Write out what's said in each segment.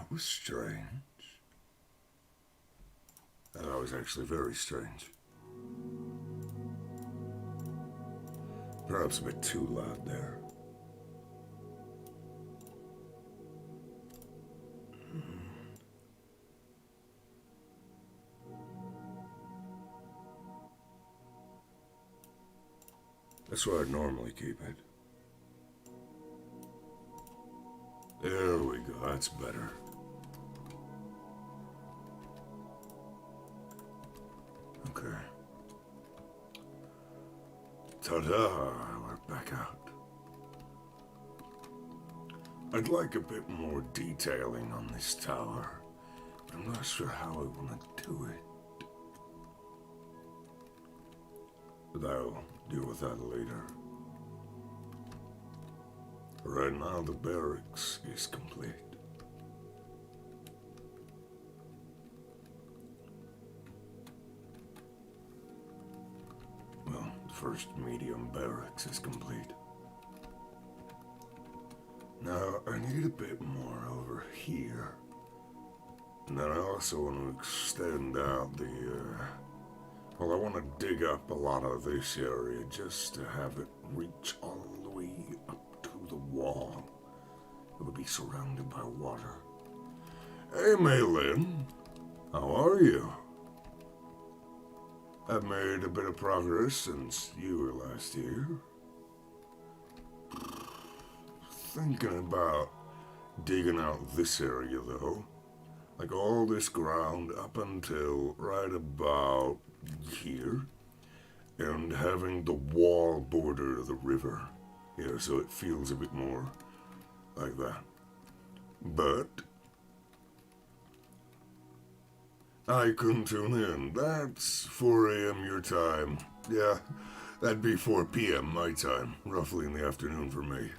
That was strange. That was actually very strange. Perhaps a bit too loud there. That's where I'd normally keep it. There we go, that's better. Okay. Ta-da, we're back out. I'd like a bit more detailing on this tower, but I'm not sure how I want to do it. But I'll deal with that later. Right now, the barracks is complete. Well, the first medium barracks is complete. Now, I need a bit more over here. And then I also want to extend out the, well, I want to dig up a lot of this area just to have it reach all the way up to the wall. It would be surrounded by water. Hey, Maylin. How are you? I've made a bit of progress since you were last here. Thinking about digging out this area, though. Like all this ground up until right about here. And having the wall border the river here, so it feels a bit more like that. But I couldn't tune in. That's 4 a.m. your time. Yeah, that'd be 4 p.m. my time, roughly in the afternoon for me.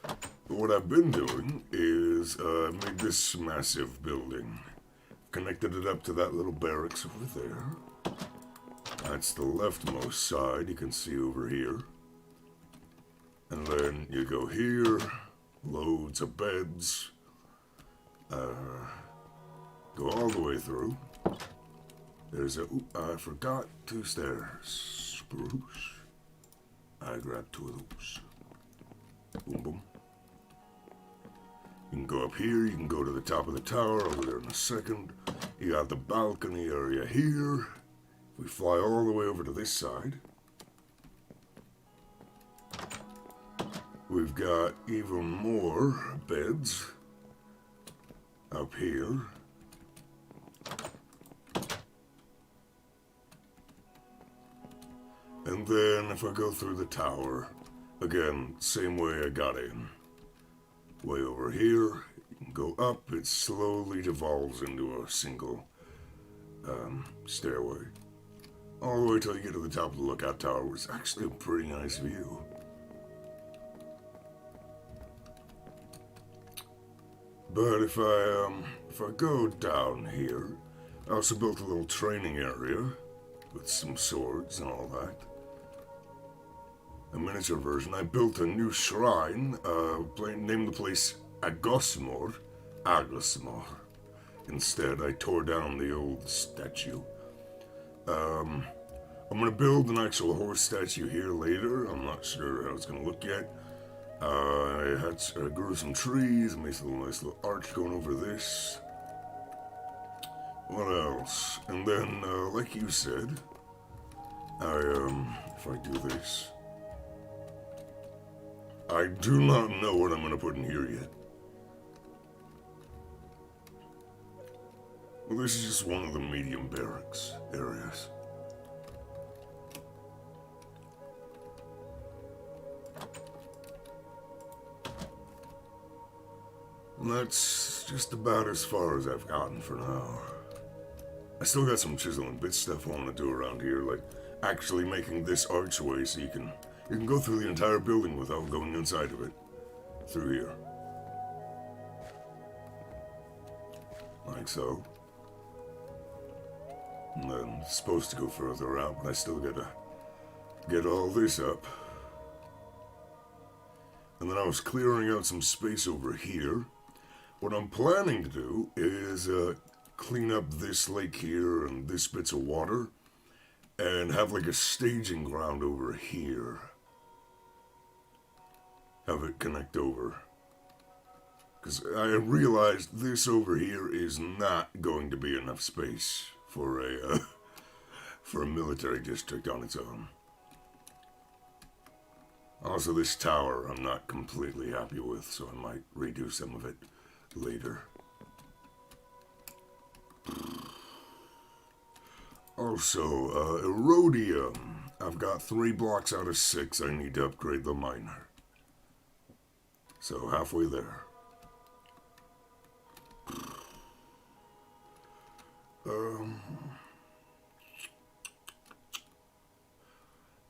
But what I've been doing is I've made this massive building. Connected it up to that little barracks over there. That's the leftmost side, you can see over here. And then you go here, loads of beds. Go all the way through. There's a, I forgot 2 stairs. Spruce. I grabbed 2 of those. Boom, boom. You can go up here, you can go to the top of the tower, over there in a second. You got the balcony area here. If we fly all the way over to this side, we've got even more beds up here. And then if I go through the tower, again, same way I got in. Way over here, you can go up, it slowly devolves into a single stairway. All the way till you get to the top of the lookout tower, which is actually a pretty nice view. But if I go down here, I also built a little training area with some swords and all that. A miniature version. I built a new shrine, named the place Agosmor. Instead, I tore down the old statue. I'm gonna build an actual horse statue here later. I'm not sure how it's gonna look yet. I grew some trees and made a nice little arch going over this. What else? And then, like you said, if I do this, I do not know what I'm gonna put in here yet. Well, this is just one of the medium barracks areas. And that's just about as far as I've gotten for now. I still got some chisel and bit stuff I want to do around here, like actually making this archway so you can go through the entire building without going inside of it. Through here. Like so. And then it's supposed to go further out, but I still gotta get all this up. And then I was clearing out some space over here. What I'm planning to do is clean up this lake here and this bits of water and have like a staging ground over here. Have it connect over. Because I realized this over here is not going to be enough space for a for a military district on its own. Also, this tower I'm not completely happy with, so I might redo some of it later. Also, Erodium. I've got 3 blocks out of 6 I need to upgrade the miner. So, halfway there.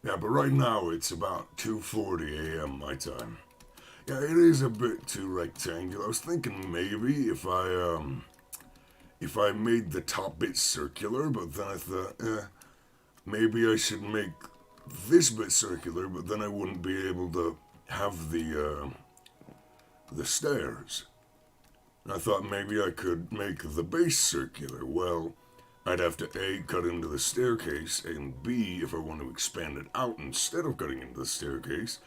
Yeah, but right now it's about 2:40 a.m. my time. Yeah, it is a bit too rectangular. I was thinking maybe if I made the top bit circular, but then I thought, maybe I should make this bit circular, but then I wouldn't be able to have the stairs. And I thought maybe I could make the base circular. Well, I'd have to A, cut into the staircase, and B, if I want to expand it out instead of cutting into the staircase,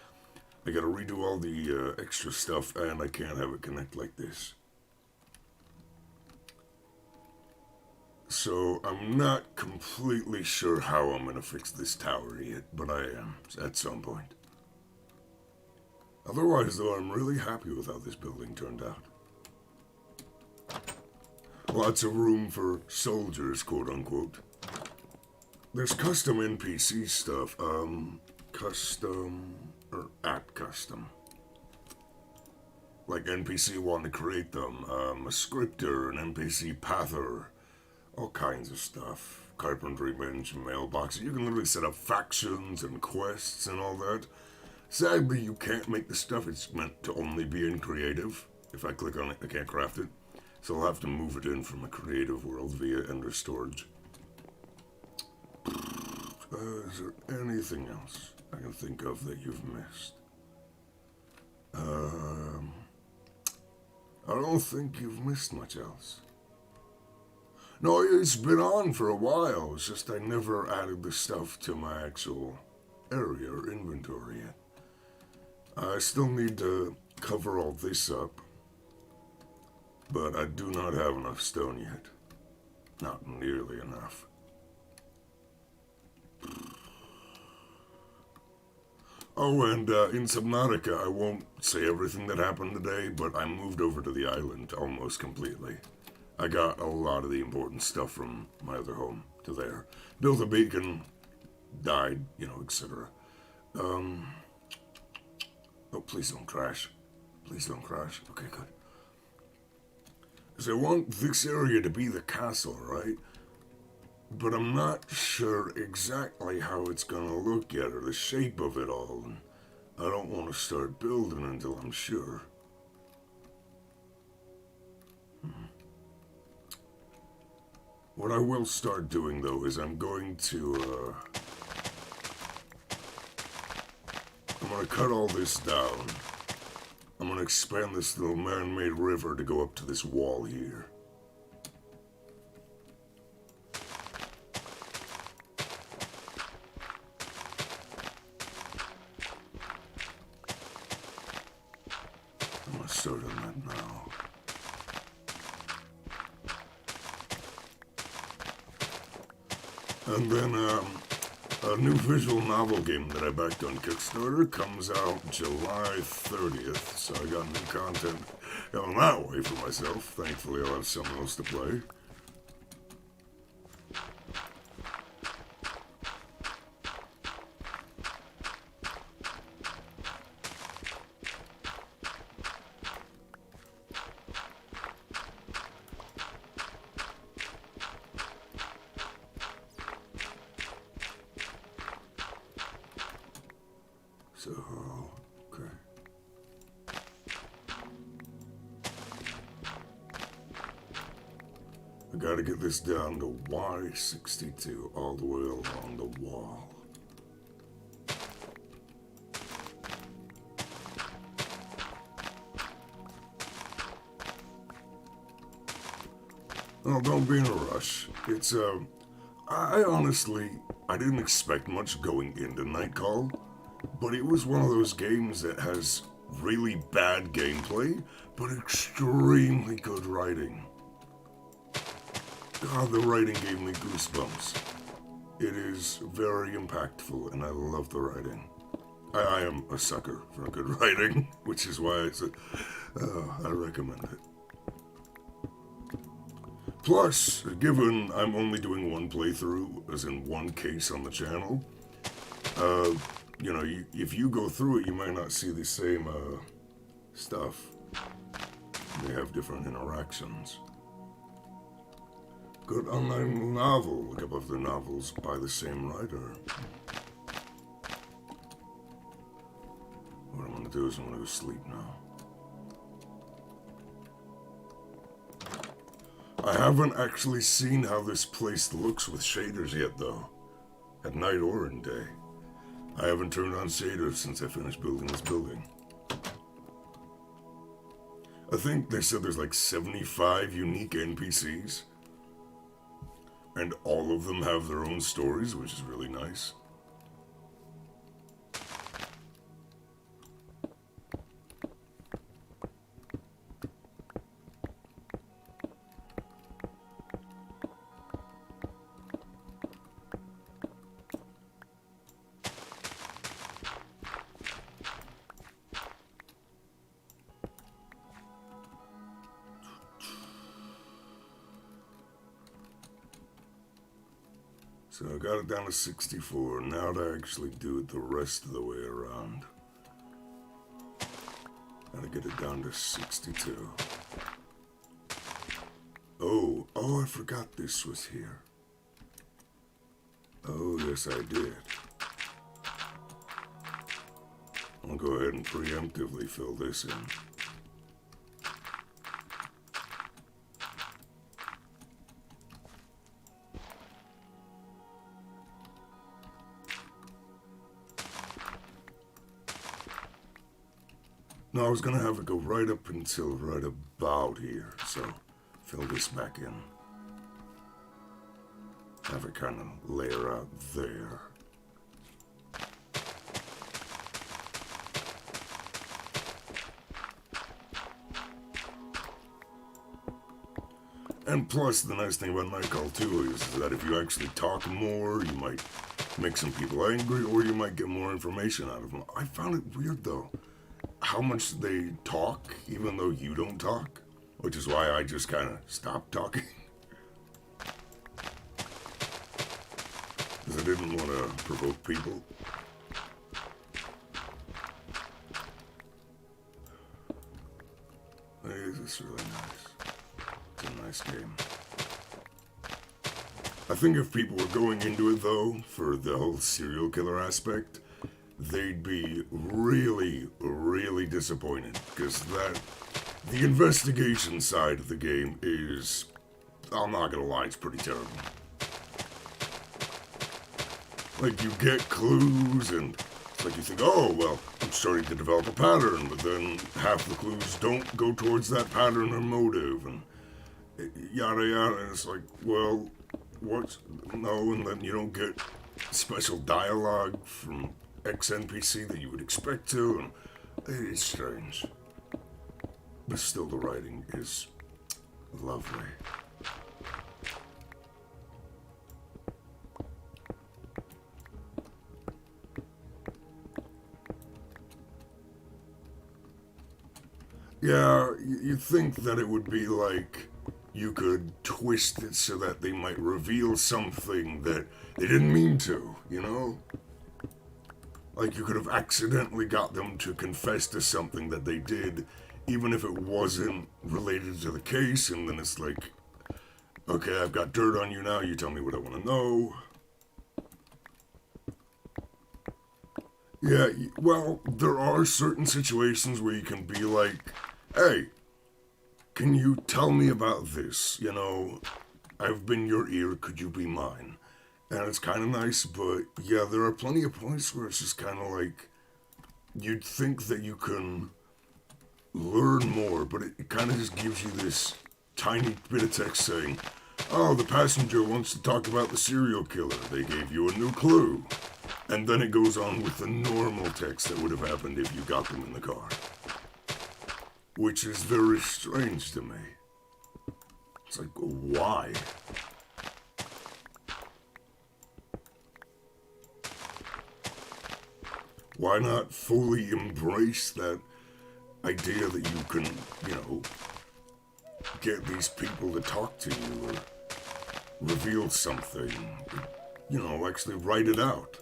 I gotta redo all the extra stuff, and I can't have it connect like this. So, I'm not completely sure how I'm gonna fix this tower yet, but I am, at some point. Otherwise, though, I'm really happy with how this building turned out. Lots of room for soldiers, quote-unquote. There's custom NPC stuff, custom, or at custom. Like NPC wanting to create them, a scripter, an NPC pather, all kinds of stuff. Carpentry bench, mailboxes. You can literally set up factions and quests and all that. Sadly, you can't make the stuff. It's meant to only be in creative. If I click on it, I can't craft it. So I'll have to move it in from a creative world via Ender Storage. Is there anything else I can think of that you've missed? I don't think you've missed much else. No, it's been on for a while. It's just I never added the stuff to my actual area or inventory yet. I still need to cover all this up. But I do not have enough stone yet. Not nearly enough. Oh, and in Subnautica, I won't say everything that happened today, but I moved over to the island almost completely. I got a lot of the important stuff from my other home to there. Built a beacon, died, etc. Oh, please don't crash. Please don't crash. Okay, good. So I want this area to be the castle, right? But I'm not sure exactly how it's gonna look yet, or the shape of it all. And I don't want to start building until I'm sure. What I will start doing, though, is I'm gonna cut all this down. I'm gonna expand this little man-made river to go up to this wall here. I'm gonna start on that now. And then, a new visual novel game that I backed on Kickstarter comes out July 30th, so I got new content going that way for myself. Thankfully, I'll have something else to play. So, okay. I gotta get this down to Y62 all the way along the wall. Oh, don't be in a rush. It's, I honestly, I didn't expect much going into Nightcall, but it was one of those games that has really bad gameplay, but extremely good writing. God, the writing gave me goosebumps. It is very impactful, and I love the writing. I am a sucker for good writing, which is why I recommend it. Plus, given I'm only doing one playthrough, as in one case on the channel, you know, if you go through it, you might not see the same stuff. They have different interactions. Good online novel. Look up other novels by the same writer. What I'm gonna do is I'm gonna go sleep now. I haven't actually seen how this place looks with shaders yet, though. At night or in day. I haven't turned on shaders since I finished building this building. I think they said there's like 75 unique NPCs. And all of them have their own stories, which is really nice. So I got it down to 64. Now to actually do it the rest of the way around. Gotta get it down to 62. Oh, I forgot this was here. Oh, yes, I did. I'll go ahead and preemptively fill this in. No, I was gonna have it go right up until right about here, so fill this back in. Have it kind of layer out there. And plus, the nice thing about Nightcall too is that if you actually talk more, you might make some people angry, or you might get more information out of them. I found it weird though, how much they talk, even though you don't talk, which is why I just kind of stopped talking. Because I didn't want to provoke people. This is really nice. It's a nice game. I think if people were going into it, though, for the whole serial killer aspect, they'd be really, really disappointed. Because the investigation side of the game is, I'm not gonna lie, it's pretty terrible. Like, you get clues, and it's like you think, oh, well, I'm starting to develop a pattern, but then half the clues don't go towards that pattern or motive, and yada yada, and it's like, well, what? No, and then you don't get special dialogue from X-NPC that you would expect to, and it's strange. But still, the writing is lovely. Yeah, you'd think that it would be like you could twist it so that they might reveal something that they didn't mean to, you know? Like you could have accidentally got them to confess to something that they did, even if it wasn't related to the case, and then it's like, okay, I've got dirt on you now, you tell me what I want to know. Yeah, well, there are certain situations where you can be like, hey, can you tell me about this? You know, I've been your ear, could you be mine? And it's kind of nice, but yeah, there are plenty of points where it's just kind of like, you'd think that you can learn more, but it kind of just gives you this tiny bit of text saying, Oh, the passenger wants to talk about the serial killer. They gave you a new clue. And then it goes on with the normal text that would have happened if you got them in the car. Which is very strange to me. It's like, why? Why not fully embrace that idea that you can, get these people to talk to you or reveal something? Actually write it out.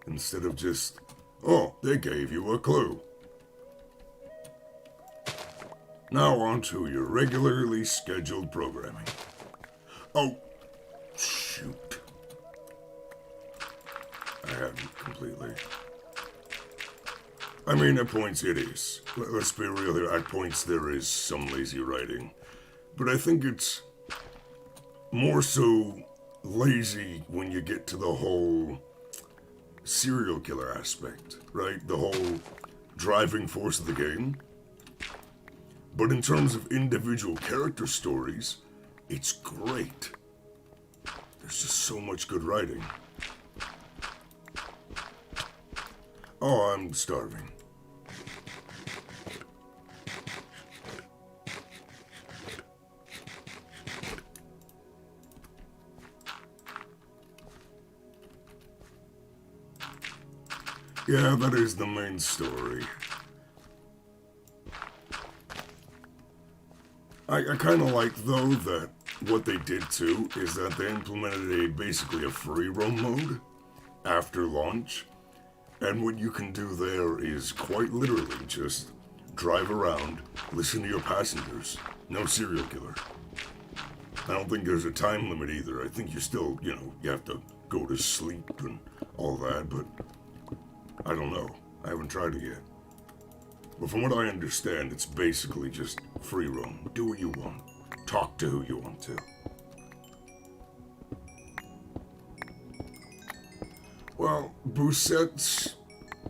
Instead of just, oh, they gave you a clue. Now on to your regularly scheduled programming. Oh, shoot. I hadn't completely. I mean, at points it is. Let's be real here. At points there is some lazy writing. But I think it's more so lazy when you get to the whole serial killer aspect, right? The whole driving force of the game. But in terms of individual character stories, it's great. There's just so much good writing. Oh, I'm starving. Yeah, that is the main story. I kind of like, though, that what they did, too, is that they implemented basically a free roam mode after launch. And what you can do there is quite literally just drive around, listen to your passengers. No serial killer. I don't think there's a time limit either. I think you still, you have to go to sleep and all that, but I don't know. I haven't tried it yet. But from what I understand, it's basically just free roam. Do what you want. Talk to who you want to. Well, Boussette's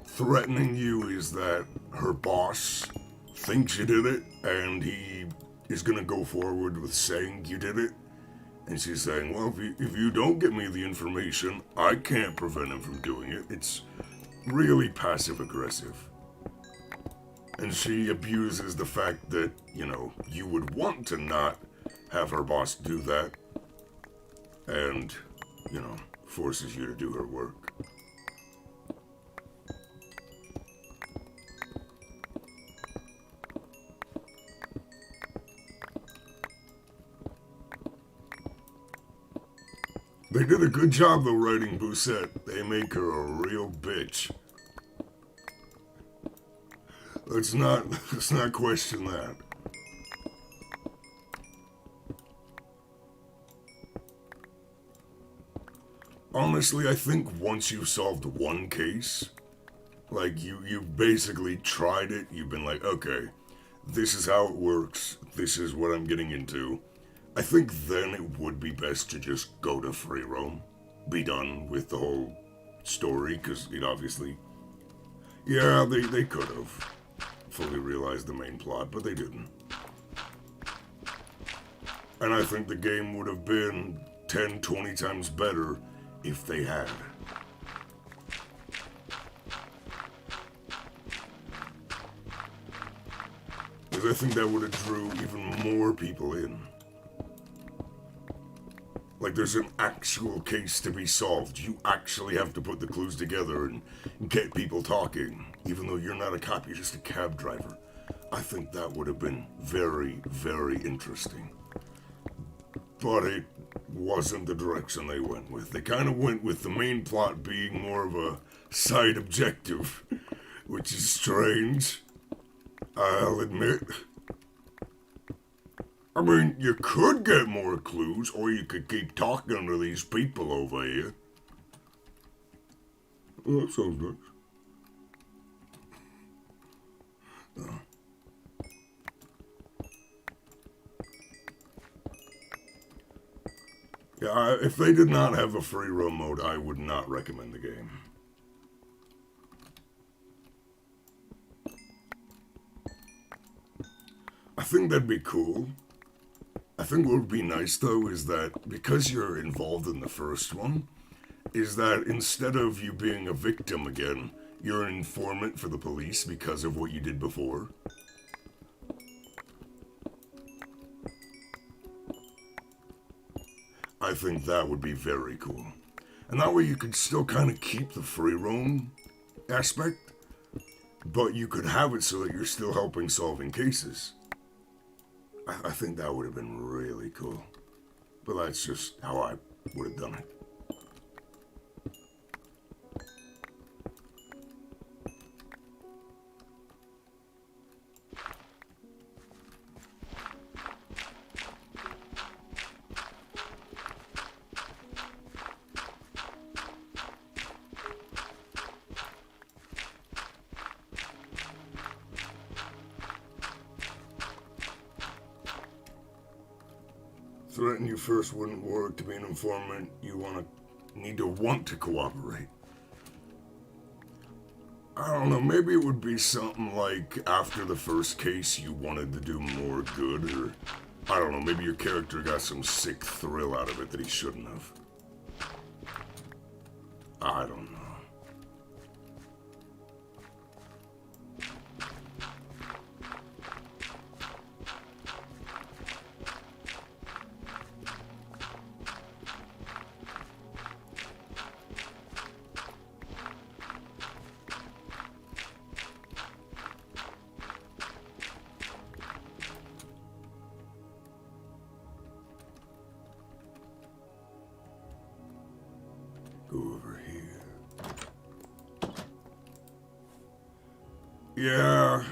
threatening you is that her boss thinks you did it, and he is going to go forward with saying you did it. And she's saying, well, if you don't get me the information, I can't prevent him from doing it. It's really passive-aggressive. And she abuses the fact that, you would want to not have her boss do that. And, forces you to do her work. They did a good job, though, writing Boussette. They make her a real bitch. Let's not question that. Honestly, I think once you've solved one case, like you basically tried it, you've been like, okay, this is how it works, this is what I'm getting into. I think then it would be best to just go to free roam, be done with the whole story, because it obviously, yeah, they could have fully realized the main plot, but they didn't. And I think the game would have been 10, 20 times better if they had. Because I think that would have drew even more people in. Like, there's an actual case to be solved. You actually have to put the clues together and get people talking. Even though you're not a cop, you're just a cab driver. I think that would have been very, very interesting. But it wasn't the direction they went with. They kind of went with the main plot being more of a side objective, which is strange, I'll admit. I mean, you could get more clues, or you could keep talking to these people over here. Well, that sounds nice. Yeah, if they did not have a free roam mode, I would not recommend the game. I think that'd be cool. I think what would be nice, though, is that because you're involved in the first one, is that instead of you being a victim again, you're an informant for the police because of what you did before. I think that would be very cool. And that way you could still kind of keep the free roam aspect, but you could have it so that you're still helping solving cases. I think that would have been really cool. But that's just how I would have done it. Threaten you first wouldn't work. To be an informant, you need to want to cooperate. I don't know, maybe it would be something like after the first case you wanted to do more good, or I don't know, maybe your character got some sick thrill out of it that he shouldn't have. I don't know. Go over here. Yeah,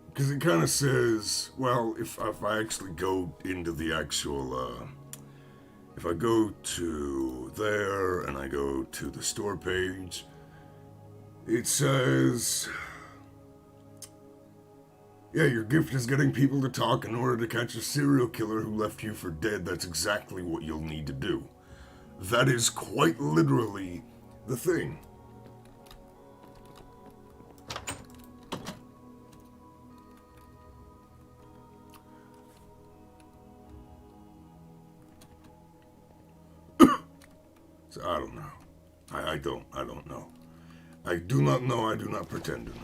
because it kind of says, well, if I actually go into the actual, if I go to there and I go to the store page, it says, yeah, your gift is getting people to talk in order to catch a serial killer who left you for dead. That's exactly what you'll need to do. That is quite literally the thing. So I don't know. I don't know. I do not know, I do not pretend to know.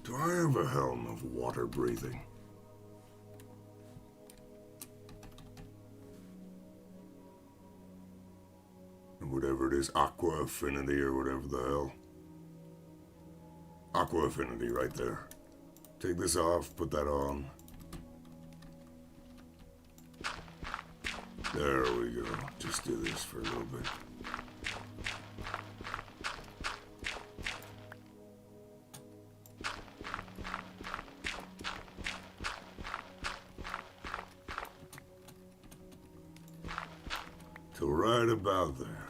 Do I have a helm of water breathing? Whatever it is, Aqua Affinity or whatever the hell. Aqua Affinity right there. Take this off, put that on. There we go. Just do this for a little bit. So right about there.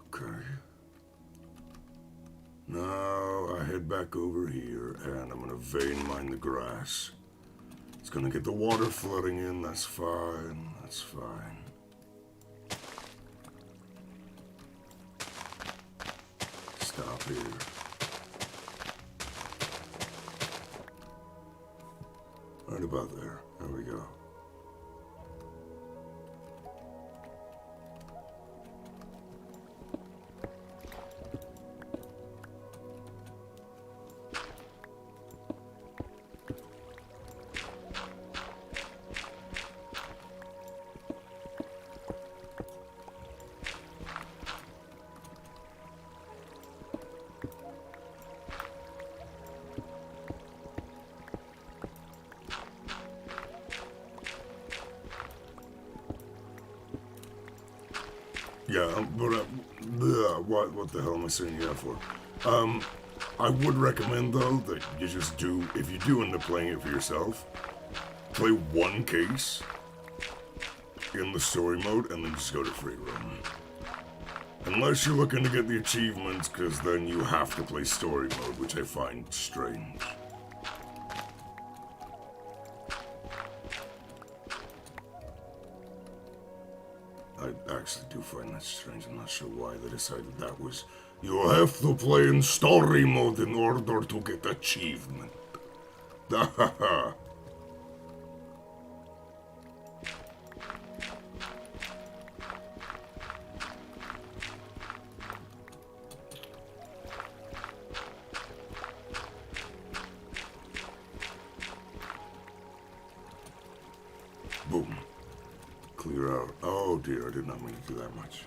Okay. Now I head back over here and I'm gonna vein mine the grass. It's gonna get the water flooding in, that's fine, that's fine. Stop here. Right about there. There we go. Yeah, but what the hell am I saying yeah for? I would recommend though that you just do, if you do end up playing it for yourself, play one case in the story mode and then just go to free roam. Unless you're looking to get the achievements, because then you have to play story mode, which I find strange. I actually do find that strange. I'm not sure why they decided that was... You have to play in story mode in order to get achievement. Ha ha ha. Boom. Clear out. Oh dear, I did not mean to do that much.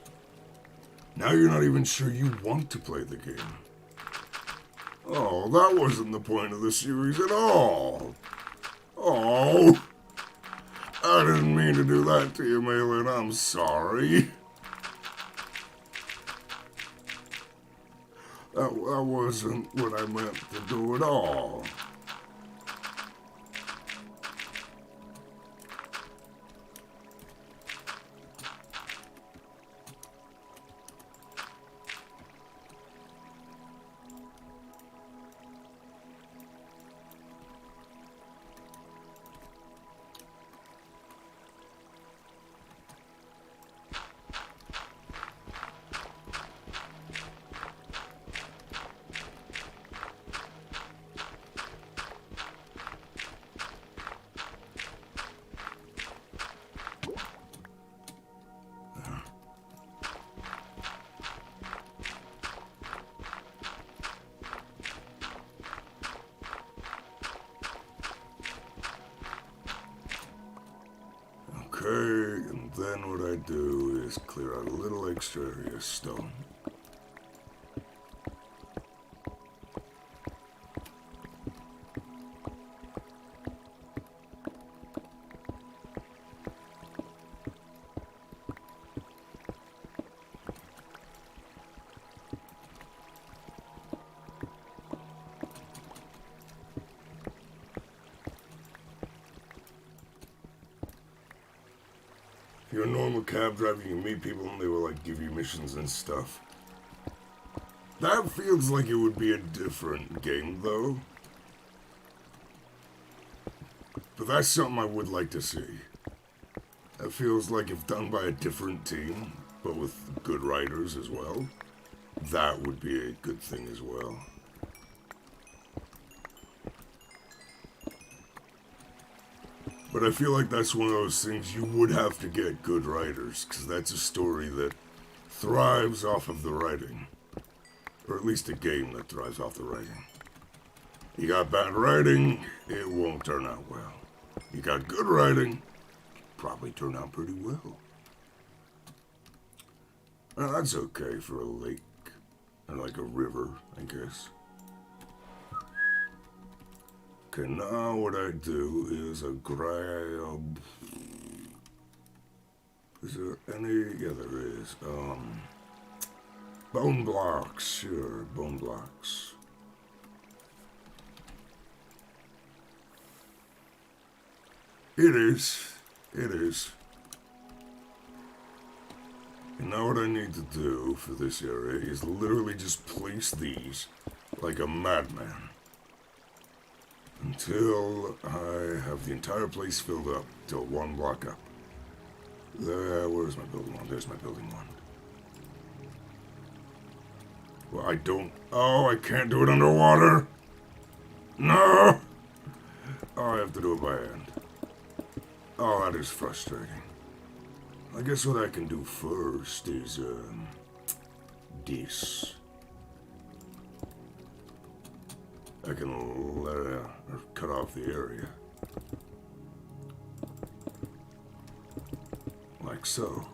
Now you're not even sure you want to play the game. Oh, that wasn't the point of the series at all. Oh. I didn't mean to do that to you, Malin. I'm sorry. That wasn't what I meant to do at all. Okay, and then what I do is clear out a little extra area of stone. If you're a normal cab driver, you meet people and they will like give you missions and stuff. That feels like it would be a different game though. But that's something I would like to see. That feels like if done by a different team, but with good writers as well, that would be a good thing as well. But I feel like that's one of those things you would have to get good writers, because that's a story that thrives off of the writing. Or at least a game that thrives off the writing. You got bad writing, it won't turn out well. You got good writing, probably turn out pretty well. Well, that's okay for a lake, or like a river, I guess. Okay, now what I do is I grab... Is there any... Yeah, there is. Bone blocks, sure, bone blocks. It is. It is. And now what I need to do for this area is literally just place these like a madman. Until I have the entire place filled up, till one block up. There, where's my building one? There's my building one. Well, I don't... Oh, I can't do it underwater! No! Oh, I have to do it by hand. Oh, that is frustrating. I guess what I can do first is, this. I can let it out, or cut off the area. Like so.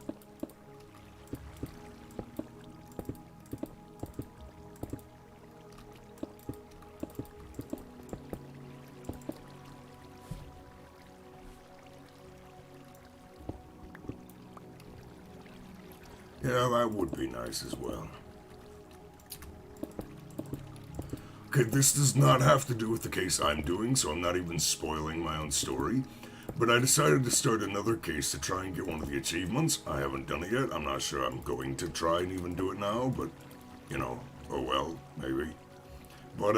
Yeah, that would be nice as well. Okay, this does not have to do with the case I'm doing, so I'm not even spoiling my own story. But I decided to start another case to try and get one of the achievements. I haven't done it yet. I'm not sure I'm going to try and even do it now, but, you know, oh well, maybe. But,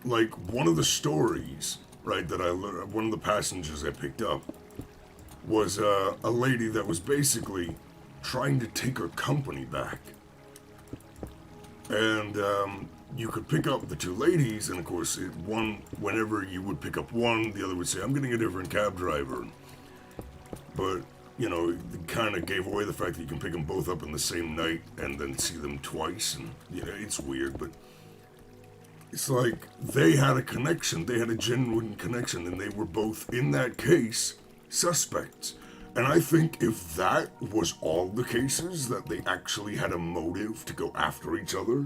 like, one of the stories, right, that I learned, one of the passengers I picked up was a lady that was basically trying to take her company back. And you could pick up the two ladies, and of course, whenever you would pick up one, the other would say, I'm getting a different cab driver. But, you know, it kind of gave away the fact that you can pick them both up in the same night and then see them twice. And, you know, it's weird, but it's like they had a connection. They had a genuine connection, and they were both, in that case, suspects. And I think if that was all the cases, that they actually had a motive to go after each other,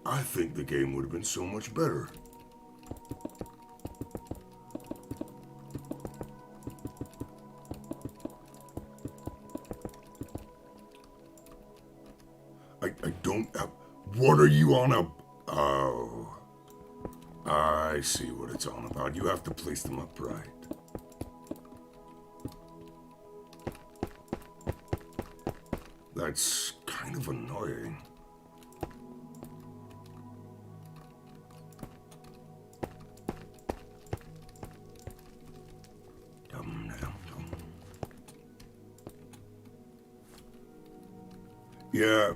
I think the game would have been so much better. I don't have... What are you on a... Oh... I see what it's on about. You have to place them upright. That's kind of annoying.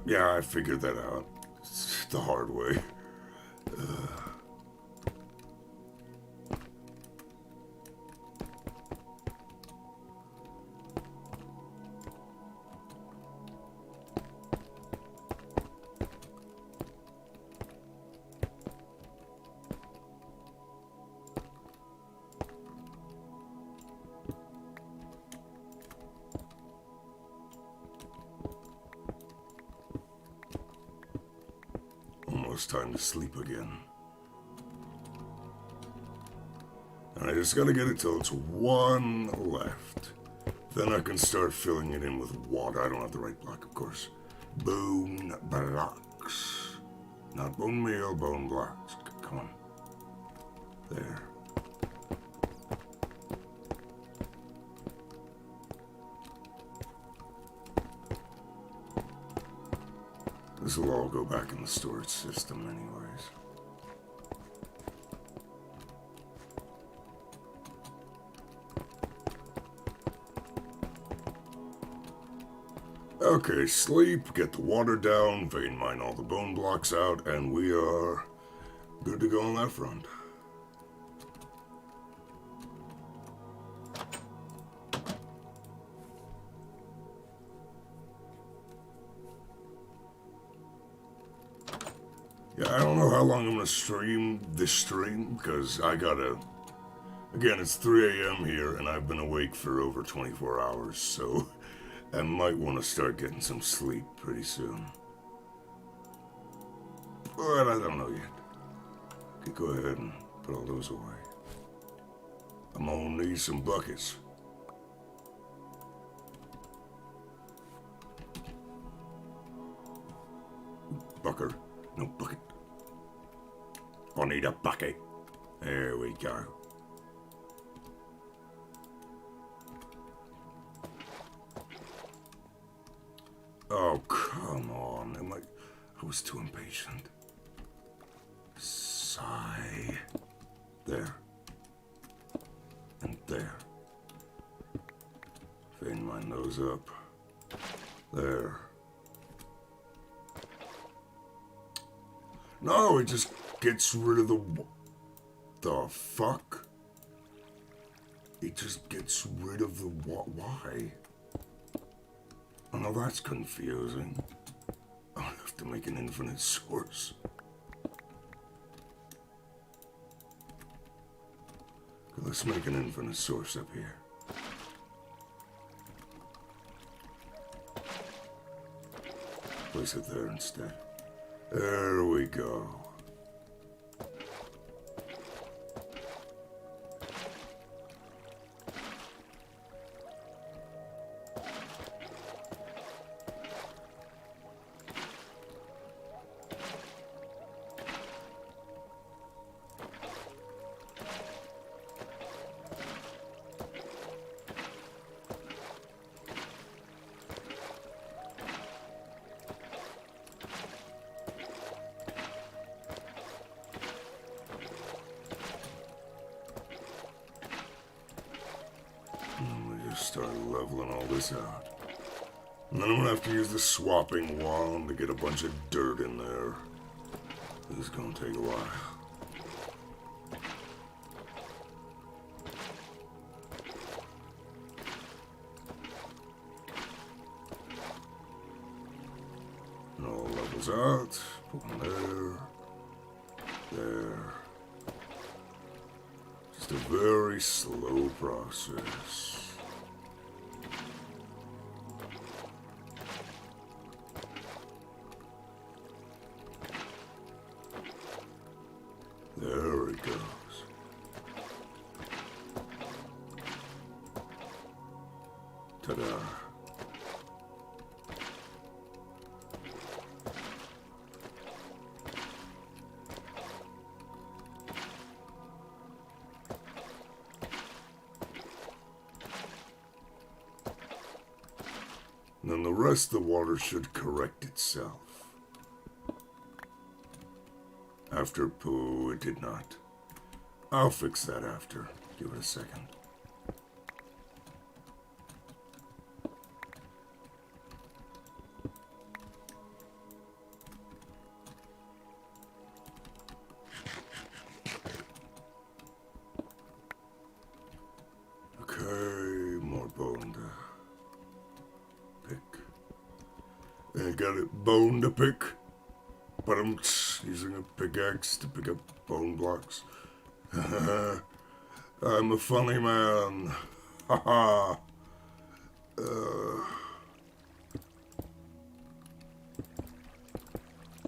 Yeah, I figured that out. It's the hard way. Almost time to sleep again. And I just gotta get it till it's one left. Then I can start filling it in with water. I don't have the right block, of course. Bone blocks. Not bone meal, bone blocks. Come on. There. This will all go back in the storage system anyways. Okay, sleep, get the water down, vein mine all the bone blocks out, and we are good to go on that front. Yeah, I don't know how long I'm going to stream this stream, because I gotta... Again, it's 3 a.m. here, and I've been awake for over 24 hours, so I might want to start getting some sleep pretty soon. But I don't know yet. Could go ahead and put all those away. I'm gonna need some buckets. Bucker? No bucket. I need a bucket. There we go. Oh, come on. I was too impatient. Sigh. There. And there. Vein my nose up. There. No, it just gets rid of the fuck? It just gets rid of the why? Oh, no, that's confusing. I'll have to make an infinite source. Okay, let's make an infinite source up here. Place it there instead. There we go. Just start leveling all this out. And then I'm gonna have to use the swapping wand to get a bunch of dirt in there. This is gonna take a while. And all levels out. Put one there. There. Just a very slow process. There it goes. Ta-da. And then the rest of the water should correct itself. After poo, it did not. I'll fix that after. Give it a second. Okay, more bone to pick. I got it, bone to pick. But I'm using a pickaxe to pick up bone blocks. I'm a funny man. Haha.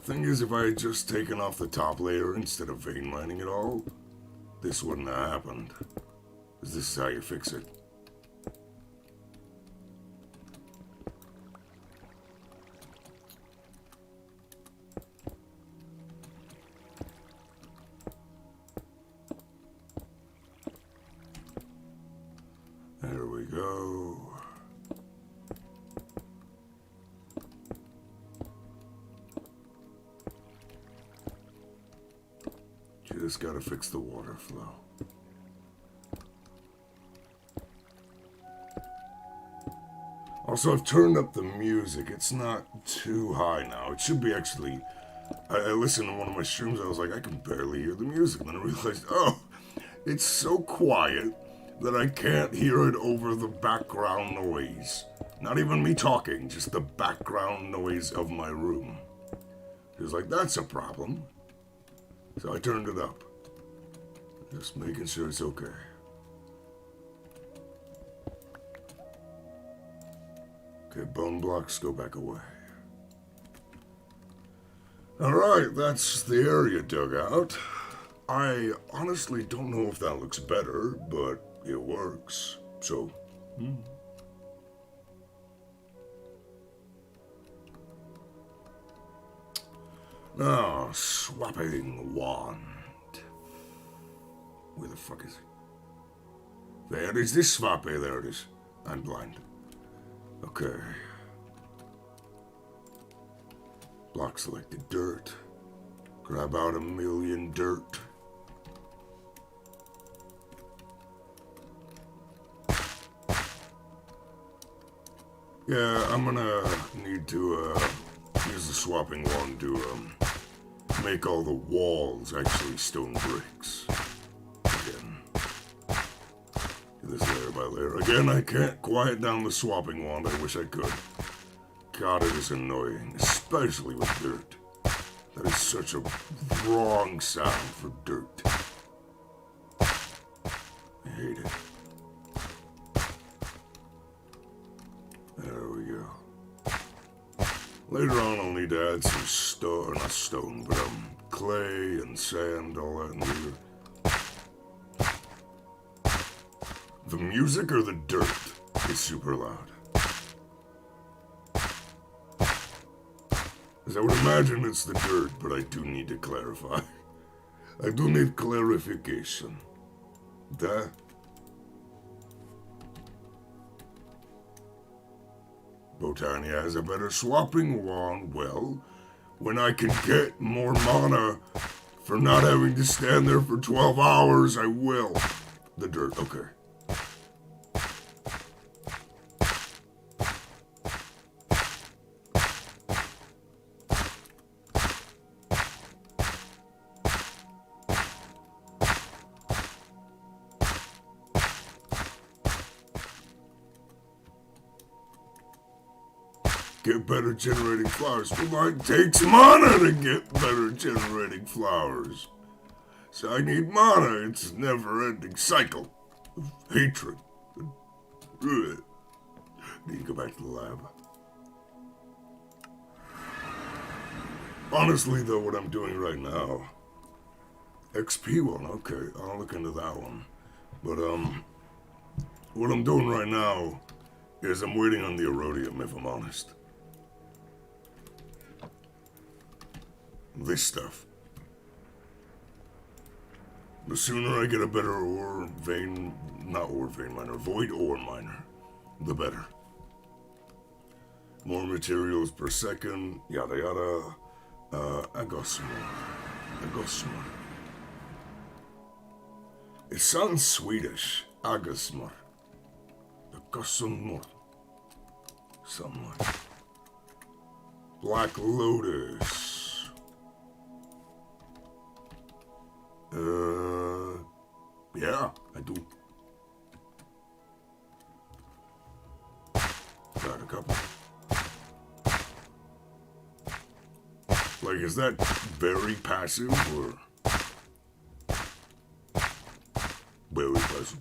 Thing is, if I had just taken off the top layer instead of vein mining it all, this wouldn't have happened. This is how you fix it. There we go. Just gotta fix the water flow. Also, I've turned up the music. It's not too high now. It should be actually... I listened to one of my streams, I was like, I can barely hear the music. And then I realized, oh, it's so quiet that I can't hear it over the background noise. Not even me talking, just the background noise of my room. It was like, that's a problem. So I turned it up. Just making sure it's okay. Okay, bone blocks, go back away. Alright, that's the area dug out. I honestly don't know if that looks better, but it works. So, Now, swapping wand. Where the fuck is it? There is this swappy, there it is. I'm blind. Okay. Block selected dirt. Grab out 1,000,000 dirt. Yeah, I'm gonna need to use the swapping wand to make all the walls actually stone bricks. Again. Do this layer by layer. Again, I can't quiet down the swapping wand. I wish I could. God, it is annoying, especially with dirt. That is such a wrong sound for dirt. I hate it. There we go. Later on, I'll need to add some stone, not stone, but clay and sand, all that in here. The music or the dirt is super loud. As I would imagine it's the dirt, but I do need to clarify. I do need clarification. Duh. Botania has a better swapping wand. Well, when I can get more mana for not having to stand there for 12 hours, I will. The dirt, okay. get better generating flowers. Well, it takes mana to get better generating flowers. So I need mana. It's a never-ending cycle of hatred. Ugh. Need to go back to the lab. Honestly, though, what I'm doing right now... XP one, okay. I'll look into that one. But, what I'm doing right now is I'm waiting on the Erodium, if I'm honest. This stuff. The sooner I get a better ore vein... Not ore vein miner, void ore miner, the better. More materials per second, yada yada. I got some more. It sounds Swedish. I got some more. Something like Black Lotus. Yeah, I do. Got a couple. Like, is that very passive, or? Very passive.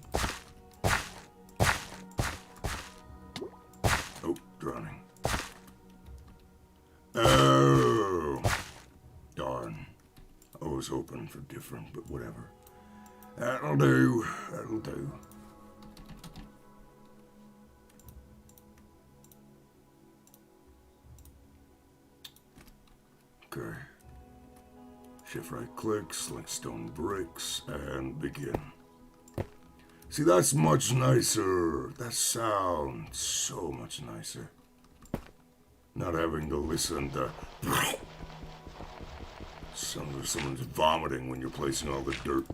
Oh, drowning. Oh. Darn. I was hoping for different, but whatever. That'll do. Okay. Shift right click, select stone bricks, and begin. See, that's much nicer. That sounds so much nicer. Not having to listen to... Someone's vomiting when you're placing all the dirt.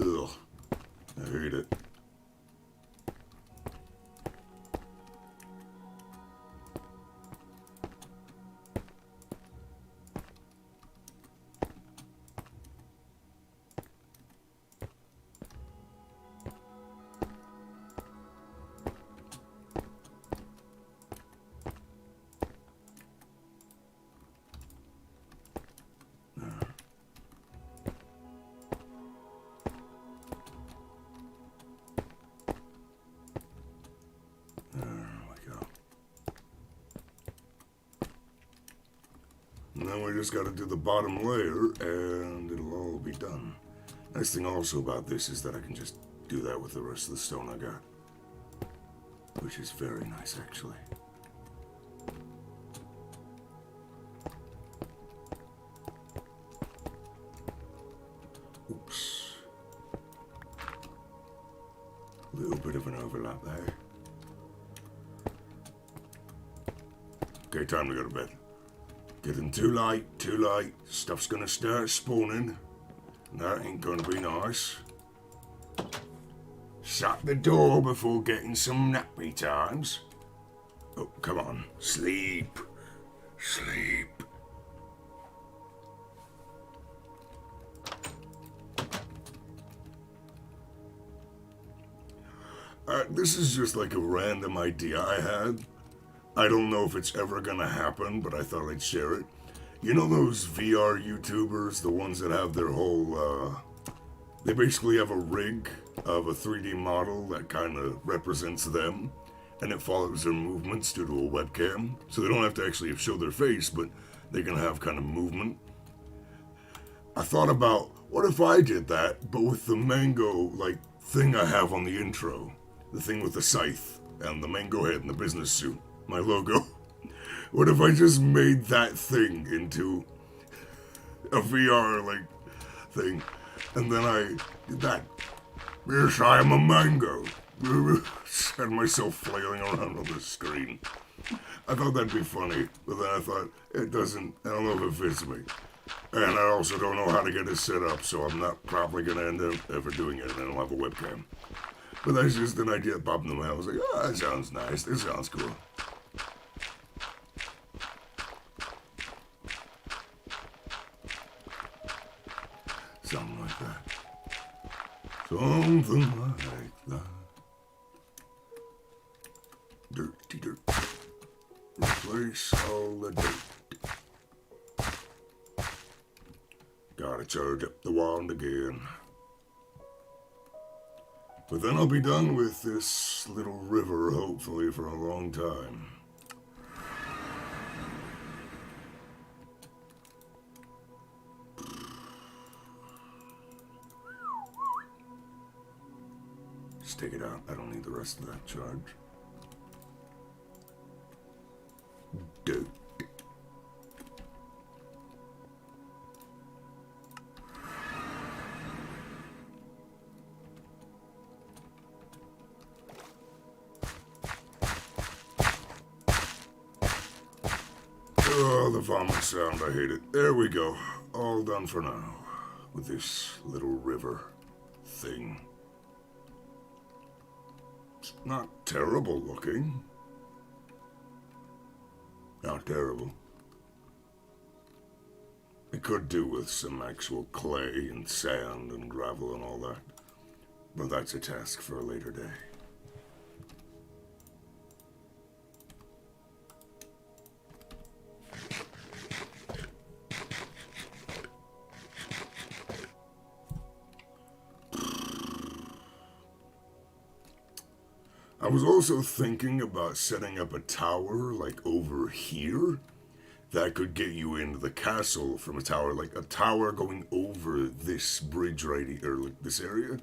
Ugh. I hate it. And then we just got to do the bottom layer, and it'll all be done. Nice thing also about this is that I can just do that with the rest of the stone I got. Which is very nice, actually. Oops. A little bit of an overlap there. Okay, time to go to bed. Getting too late. Stuff's gonna start spawning. That ain't gonna be nice. Shut the door before getting some nappy times. Oh, come on. Sleep. This is just like a random idea I had. I don't know if it's ever gonna happen, but I thought I'd share it. You know those VR YouTubers, the ones that have their whole, they basically have a rig of a 3D model that kind of represents them, and it follows their movements due to a webcam, so they don't have to actually show their face, but they can have kind of movement. I thought about, what if I did that, but with the mango, like, thing I have on the intro, the thing with the scythe, and the mango head and the business suit. My logo. What if I just made that thing into a VR, like, thing, and then I did that. Yes, I am a mango. Had myself flailing around on the screen. I thought that'd be funny, but then I thought, it doesn't, I don't know if it fits me. And I also don't know how to get it set up, so I'm not probably going to end up ever doing it, and I don't have a webcam. But that's just an idea that popped in my head. I was like, oh, that sounds nice. This sounds cool. Something like that. Something like that. Dirty dirt. erase all the dirt. Gotta charge up the wand again. But then I'll be done with this little river, hopefully, for a long time. Just take it out. I don't need the rest of that charge. Dirt. Oh, the vomit sound, I hate it. There we go. All done for now. With this little river thing. It's not terrible looking. Not terrible. It could do with some actual clay and sand and gravel and all that. But that's a task for a later day. I was also thinking about setting up a tower, like, over here, that could get you into the castle from a tower, like a tower going over this bridge right here, like this area.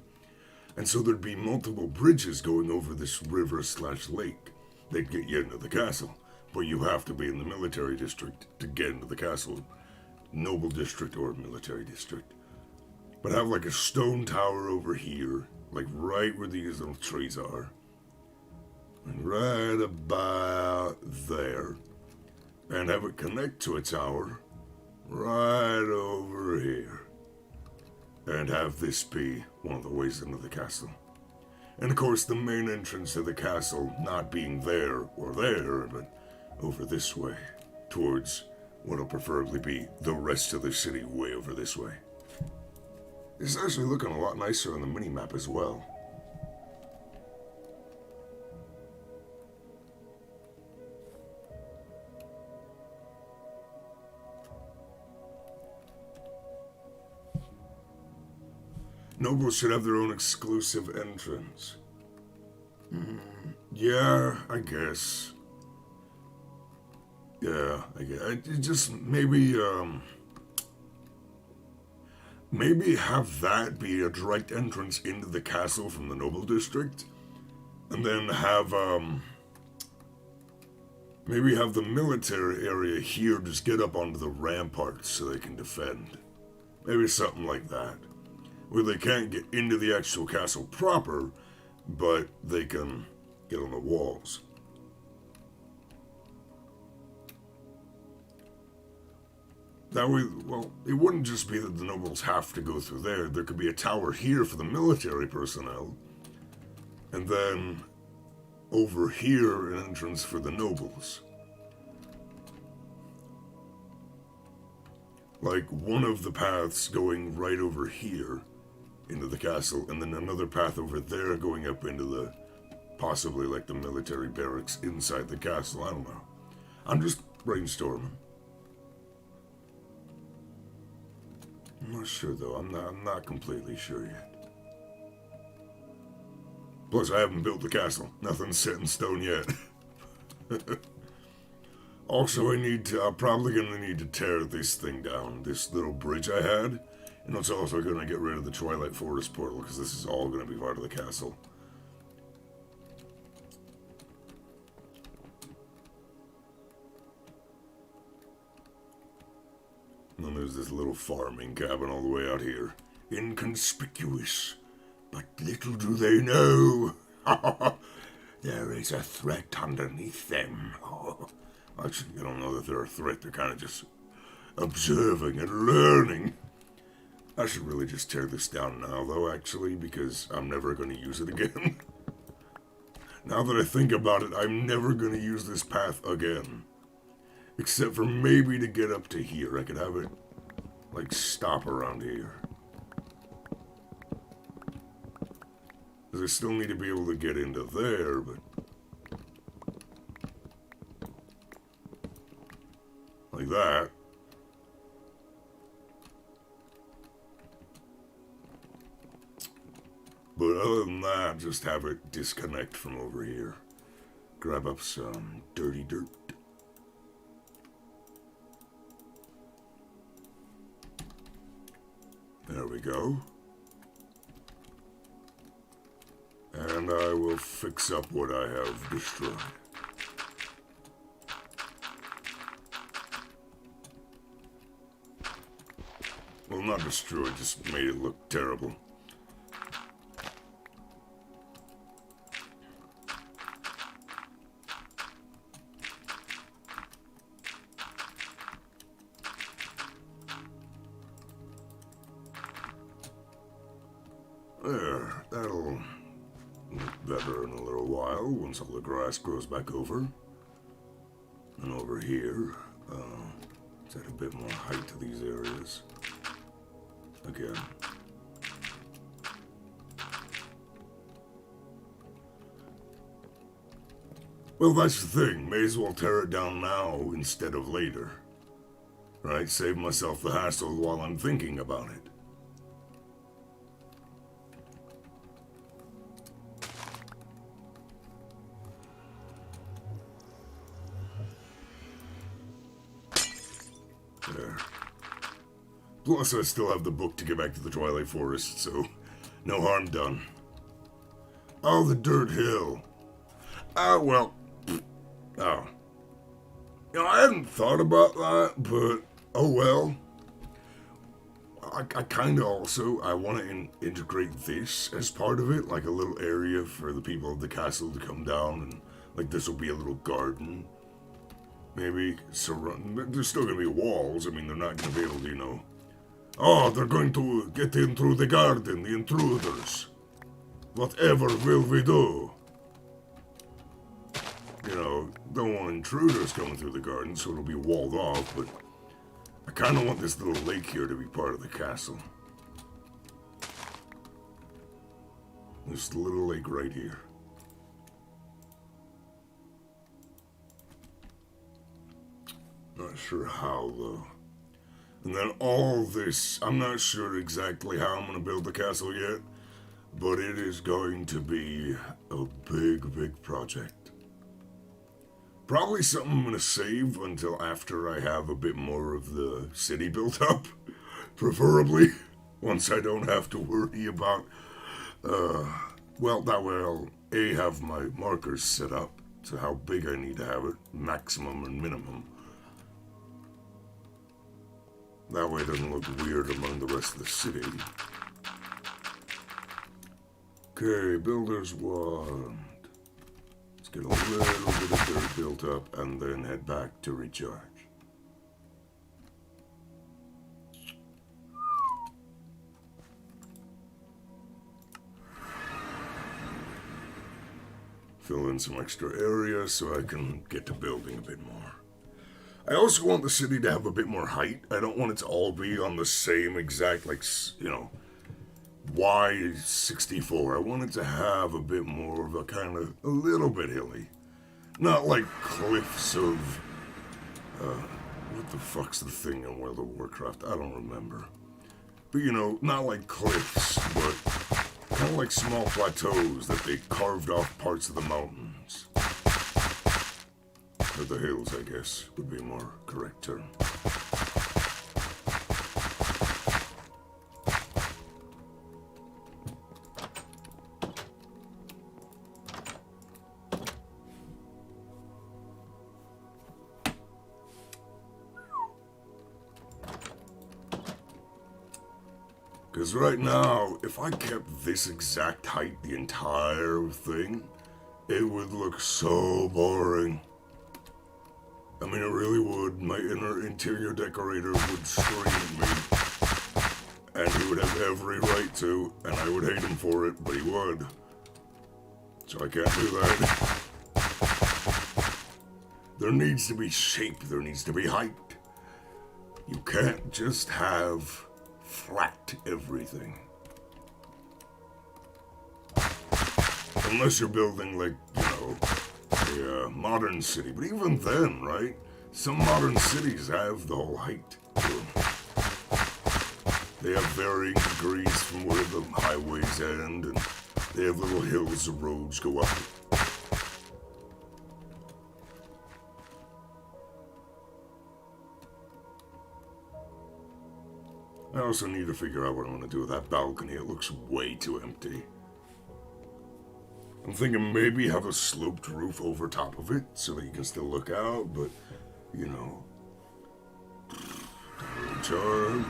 And so there'd be multiple bridges going over this river/lake. They'd get you into the castle, but you have to be in the military district to get into the castle. Noble district or military district. But have like a stone tower over here, like right where these little trees are. And right about there. And have it connect to a tower right over here. And have this be one of the ways into the castle. And of course the main entrance to the castle not being there or there, but over this way. Towards what'll preferably be the rest of the city way over this way. It's actually looking a lot nicer on the mini-map as well. Nobles should have their own exclusive entrance. Yeah, I guess. Yeah, I guess. Just maybe, maybe have that be a direct entrance into the castle from the Noble District. And then have, maybe have the military area here just get up onto the ramparts so they can defend. Maybe something like that. Where they can't get into the actual castle proper, but they can get on the walls. That way, well, it wouldn't just be that the nobles have to go through there. There could be a tower here for the military personnel, and then over here an entrance for the nobles. Like one of the paths going right over here into the castle, and then another path over there going up into the, possibly like the military barracks inside the castle. I don't know. I'm just brainstorming. I'm not sure though. I'm not completely sure yet. Plus, I haven't built the castle. Nothing's set in stone yet. Also, I'm probably gonna need to tear this thing down, this little bridge I had. And it's also gonna get rid of the Twilight Forest portal, because this is all gonna be part of the castle. And then there's this little farming cabin all the way out here. Inconspicuous, but little do they know. There is a threat underneath them. Actually, you don't know that they're a threat. They're kind of just observing and learning. I should really just tear this down now, though, actually, because I'm never going to use it again. Now that I think about it, I'm never going to use this path again. Except for maybe to get up to here. I could have it, like, stop around here. Because I still need to be able to get into there, but... me that. But other than that, just have it disconnect from over here. Grab up some dirty dirt. There we go. And I will fix up what I have destroyed. Well, not destroyed, just made it look terrible. There, that'll look better in a little while once all the grass grows back over. And over here, let's add a bit more height to these areas. Again. Well, that's the thing. May as well tear it down now instead of later. Right? Save myself the hassle while I'm thinking about it. There. Plus, I still have the book to get back to the Twilight Forest, so no harm done. Oh, the Dirt Hill. Ah, well. Oh. You know, I hadn't thought about that, but oh well. I kind of also, I want to integrate this as part of it, like a little area for the people of the castle to come down, and like this will be a little garden. Maybe surround. There's still going to be walls. I mean, they're not going to be able to, you know. Oh, they're going to get in through the garden, the intruders. Whatever will we do? You know, don't want intruders coming through the garden, so it'll be walled off, but I kind of want this little lake here to be part of the castle. This little lake right here. Not sure how, though. And then all this, I'm not sure exactly how I'm going to build the castle yet, but it is going to be a big, big project. Probably something I'm going to save until after I have a bit more of the city built up, preferably, once I don't have to worry about, well, that way I'll, A, have my markers set up to how big I need to have it, maximum and minimum. That way it doesn't look weird among the rest of the city. Okay, Builder's Wand. Let's get a little bit of dirt built up and then head back to recharge. Fill in some extra area so I can get to building a bit more. I also want the city to have a bit more height. I don't want it to all be on the same exact, like, you know, Y64. I want it to have a bit more of a kind of, a little bit hilly. Not like cliffs of, what the fuck's the thing in World of Warcraft? I don't remember. But, you know, not like cliffs, but kind of like small plateaus that they carved off parts of the mountains. Or the hills, I guess, would be a more correct term. Because right now, if I kept this exact height the entire thing, it would look so boring. I mean, it really would. My interior decorator would scream at me. And he would have every right to, and I would hate him for it, but he would. So I can't do that. There needs to be shape, there needs to be height. You can't just have flat everything. Unless you're building, like, you know, a modern city. But even then, right? Some modern cities have the whole height to them. They have varying degrees from where the highways end, and they have little hills the roads go up. I also need to figure out what I'm going to do with that balcony. It looks way too empty. I'm thinking maybe have a sloped roof over top of it so that you can still look out, but, you know. Recharge.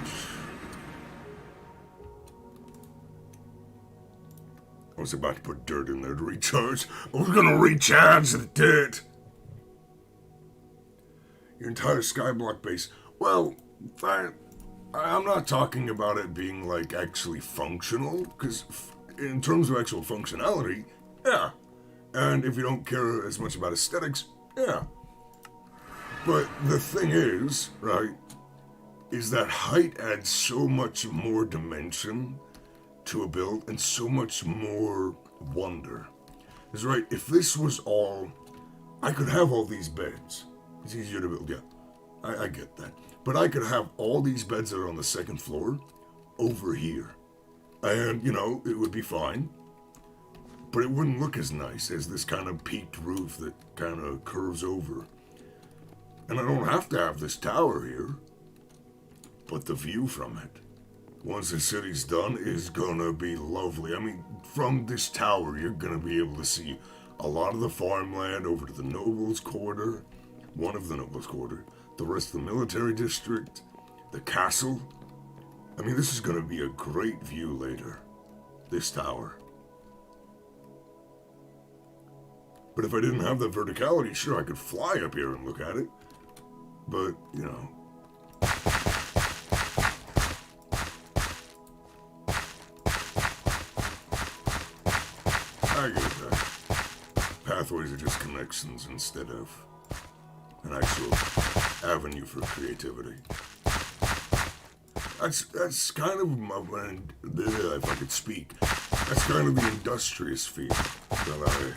I was about to put dirt in there to recharge. I was going to recharge the dirt. Your entire skyblock base. Well, I'm not talking about it being, like, actually functional, because in terms of actual functionality, yeah. And if you don't care as much about aesthetics, yeah. But the thing is, right, is that height adds so much more dimension to a build and so much more wonder. Because, right, if this was all, I could have all these beds. It's easier to build, yeah. I get that. But I could have all these beds that are on the second floor over here. And, you know, it would be fine. But it wouldn't look as nice as this kind of peaked roof that kind of curves over. And I don't have to have this tower here. But the view from it, once the city's done, is gonna be lovely. I mean, from this tower, you're gonna be able to see a lot of the farmland over to the Nobles Quarter, one of the Nobles Quarter, the rest of the military district, the castle. I mean, this is gonna be a great view later, this tower. But if I didn't have that verticality, sure, I could fly up here and look at it. But, you know. I get that. Pathways are just connections instead of an actual avenue for creativity. That's kind of my, if I could speak, that's kind of the industrious feel that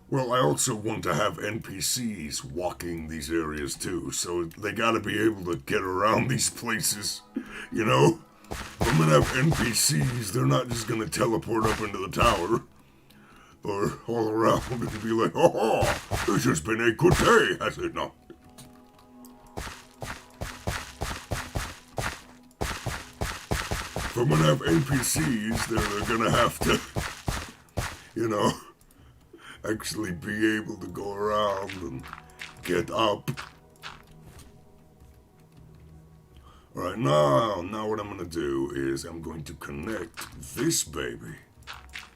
Well, I also want to have NPCs walking these areas too, so they gotta be able to get around these places, you know? If I'm gonna have NPCs, they're not just gonna teleport up into the tower, or all around and be like, oh, this has been a good day, has it not? If I'm gonna have NPCs, they're gonna have to, you know, actually be able to go around and get up. Alright, now what I'm gonna do is I'm going to connect this baby,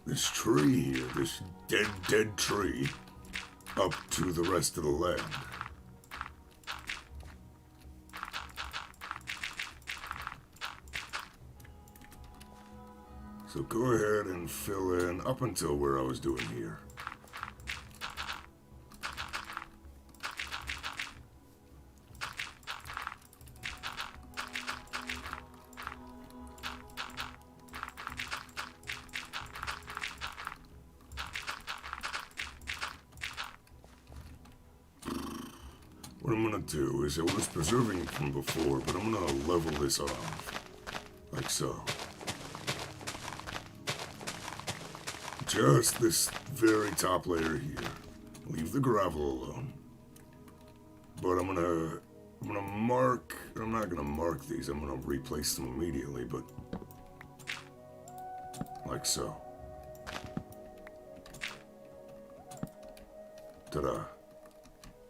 this tree here, this dead tree, up to the rest of the land. So go ahead and fill in up until where I was doing here. What I'm gonna do is, I was preserving it from before, but I'm gonna level this off, like so. Just this very top layer here. Leave the gravel alone. But I'm gonna mark, I'm not gonna mark these, I'm gonna replace them immediately, but like so. Ta-da.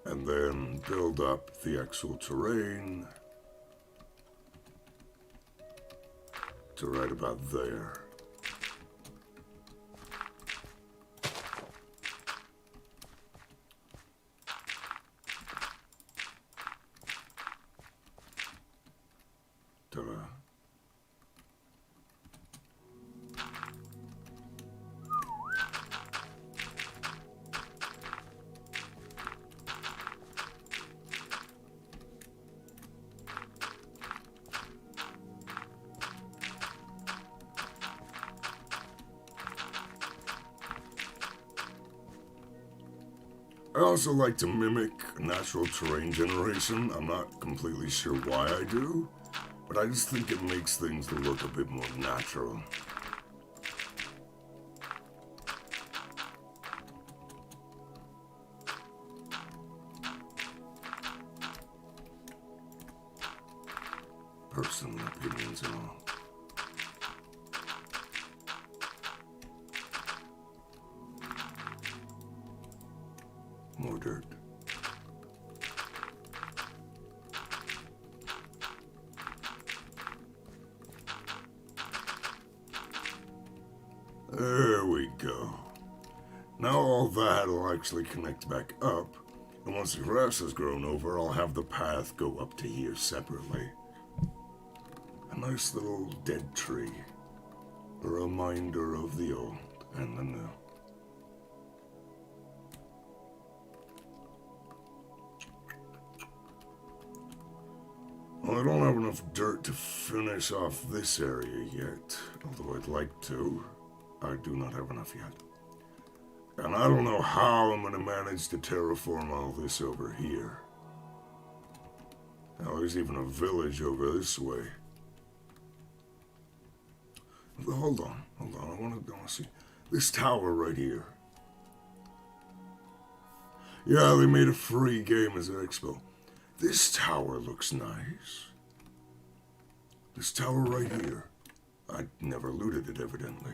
And then build up the actual terrain to right about there. Ta-da. I also like to mimic natural terrain generation. I'm not completely sure why I do, but I just think it makes things look a bit more natural. Personal opinions and all. More dirt. There we go. Now all that will actually connect back up, and once the grass has grown over, I'll have the path go up to here separately. A nice little dead tree, a reminder of the old and the new. Well, I don't have enough dirt to finish off this area yet, although I'd like to. I do not have enough yet. And I don't know how I'm going to manage to terraform all this over here. Now, there's even a village over this way. Hold on. I want to see this tower right here. Yeah, they made a free game as an expo. This tower looks nice. This tower right here. I never looted it, evidently.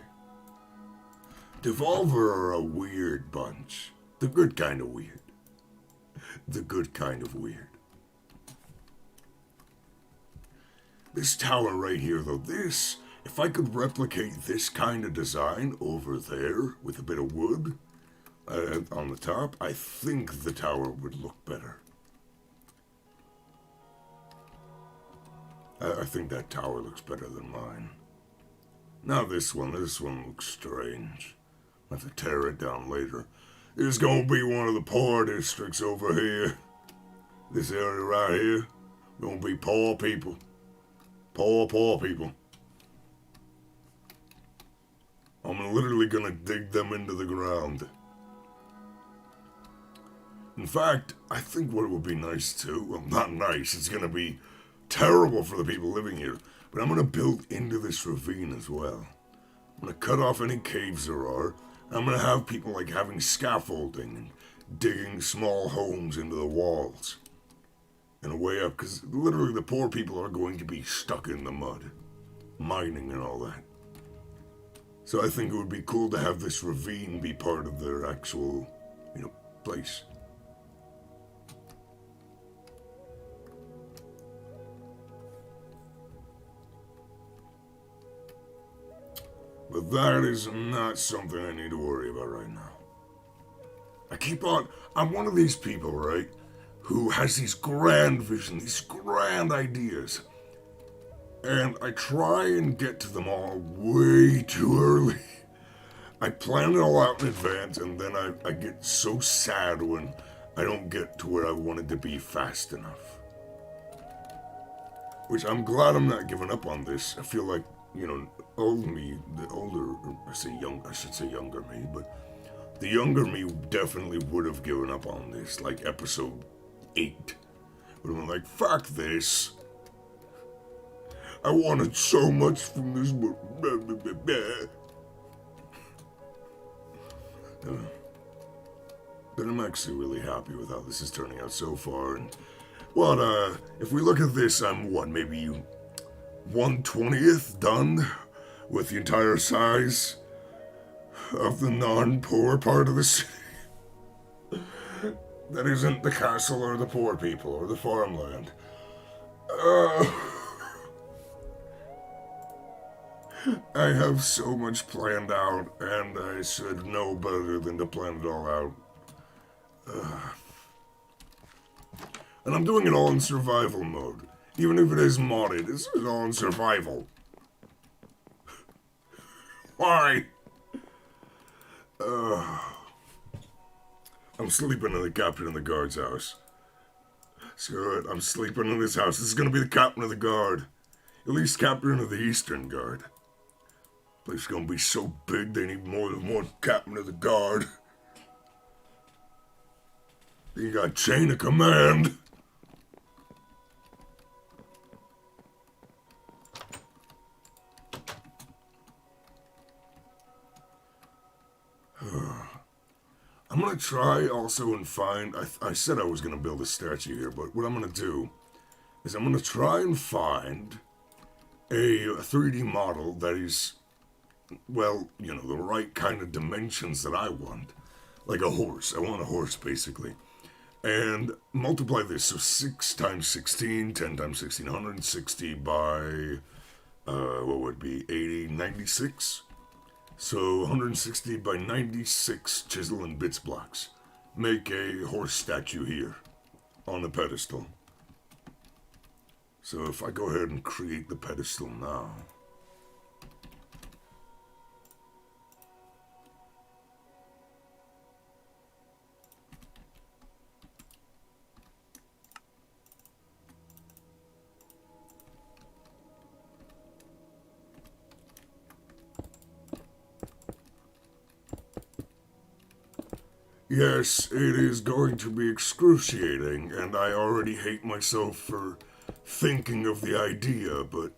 Devolver are a weird bunch. The good kind of weird. The good kind of weird. This tower right here, though, this, if I could replicate this kind of design over there with a bit of wood on the top, I think the tower would look better. I think that tower looks better than mine. Now this one looks strange. I'll have to tear it down later. It's gonna be one of the poor districts over here. This area right here, gonna be poor people. Poor people. I'm literally gonna dig them into the ground. In fact, I think what would be nice too, well, not nice, it's gonna be terrible for the people living here, but I'm gonna build into this ravine as well. I'm gonna cut off any caves there are. I'm gonna have people like having scaffolding and digging small homes into the walls and a way up, because literally the poor people are going to be stuck in the mud, mining and all that. So I think it would be cool to have this ravine be part of their actual, place. But that is not something I need to worry about right now. I'm one of these people, right, who has these grand visions, these grand ideas. And I try and get to them all way too early. I plan it all out in advance, and then I get so sad when I don't get to where I wanted to be fast enough. Which I'm glad I'm not giving up on this. I feel like, old me, I should say younger me, but the younger me definitely would have given up on this, like episode 8. Would have been like, fuck this. I wanted so much from this book. But I'm actually really happy with how this is turning out so far. And if we look at this, I'm maybe 1/20th done with the entire size of the non-poor part of the city. That isn't the castle or the poor people or the farmland. I have so much planned out, and I should know better than to plan it all out. And I'm doing it all in survival mode. Even if it is modded, it's all in survival. Why? I'm sleeping in the captain of the guard's house. Screw it, I'm sleeping in this house. This is gonna be the captain of the guard. At least captain of the Eastern Guard. Place is gonna be so big they need more than one captain of the guard. You got chain of command. I'm gonna try also and find. I said I was gonna build a statue here, but what I'm gonna do is I'm gonna try and find a 3D model that is, well, you know, the right kind of dimensions that I want. Like a horse. I want a horse, basically. And multiply this. So 6 times 16, 10 times 16, 160 by, what would it be, 80, 96? So 160 by 96 chisel and bits blocks. Make a horse statue here on the pedestal. So if I go ahead and create the pedestal now. Yes, it is going to be excruciating, and I already hate myself for thinking of the idea, but,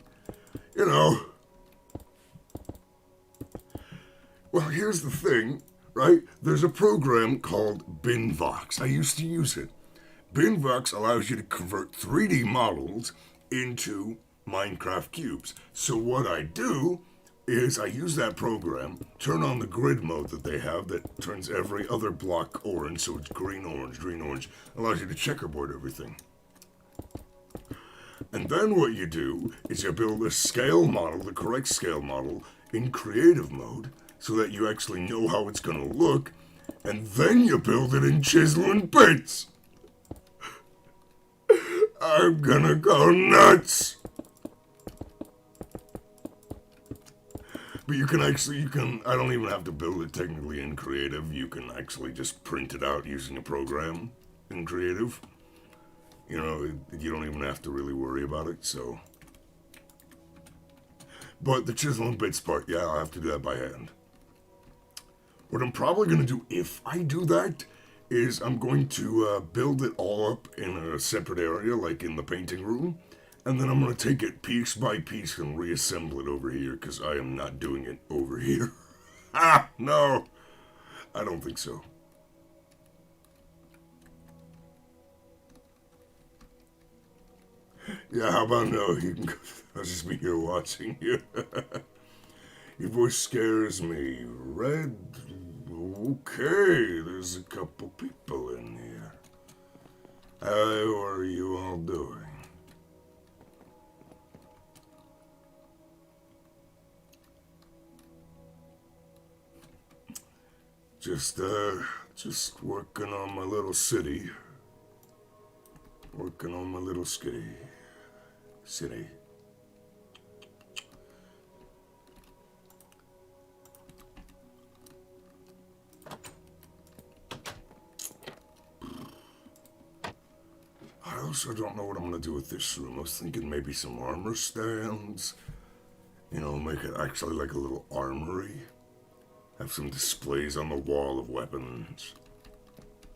you know. Well, here's the thing, right? There's a program called Binvox. I used to use it. Binvox allows you to convert 3D models into Minecraft cubes. So what I do is I use that program, turn on the grid mode that they have that turns every other block orange, so it's green, orange, allows you to checkerboard everything. And then what you do is you build a scale model, the correct scale model, in creative mode, so that you actually know how it's going to look, and then you build it in chisel and bits. I'm gonna go nuts! But you can, I don't even have to build it technically in creative. You can actually just print it out using a program in creative. You know, you don't even have to really worry about it, so. But the chisel and bits part, yeah, I'll have to do that by hand. What I'm probably going to do if I do that is I'm going to build it all up in a separate area, like in the painting room. And then I'm going to take it piece by piece and reassemble it over here, because I am not doing it over here. Ah, no. I don't think so. Yeah, how about no? You can. I'll just be here watching you. Your voice scares me. Red. Okay, there's a couple people in here. How are you all doing? Just working on my little city. Working on my little city. I also don't know what I'm gonna do with this room. I was thinking maybe some armor stands. You know, make it actually like a little armory. Have some displays on the wall of weapons.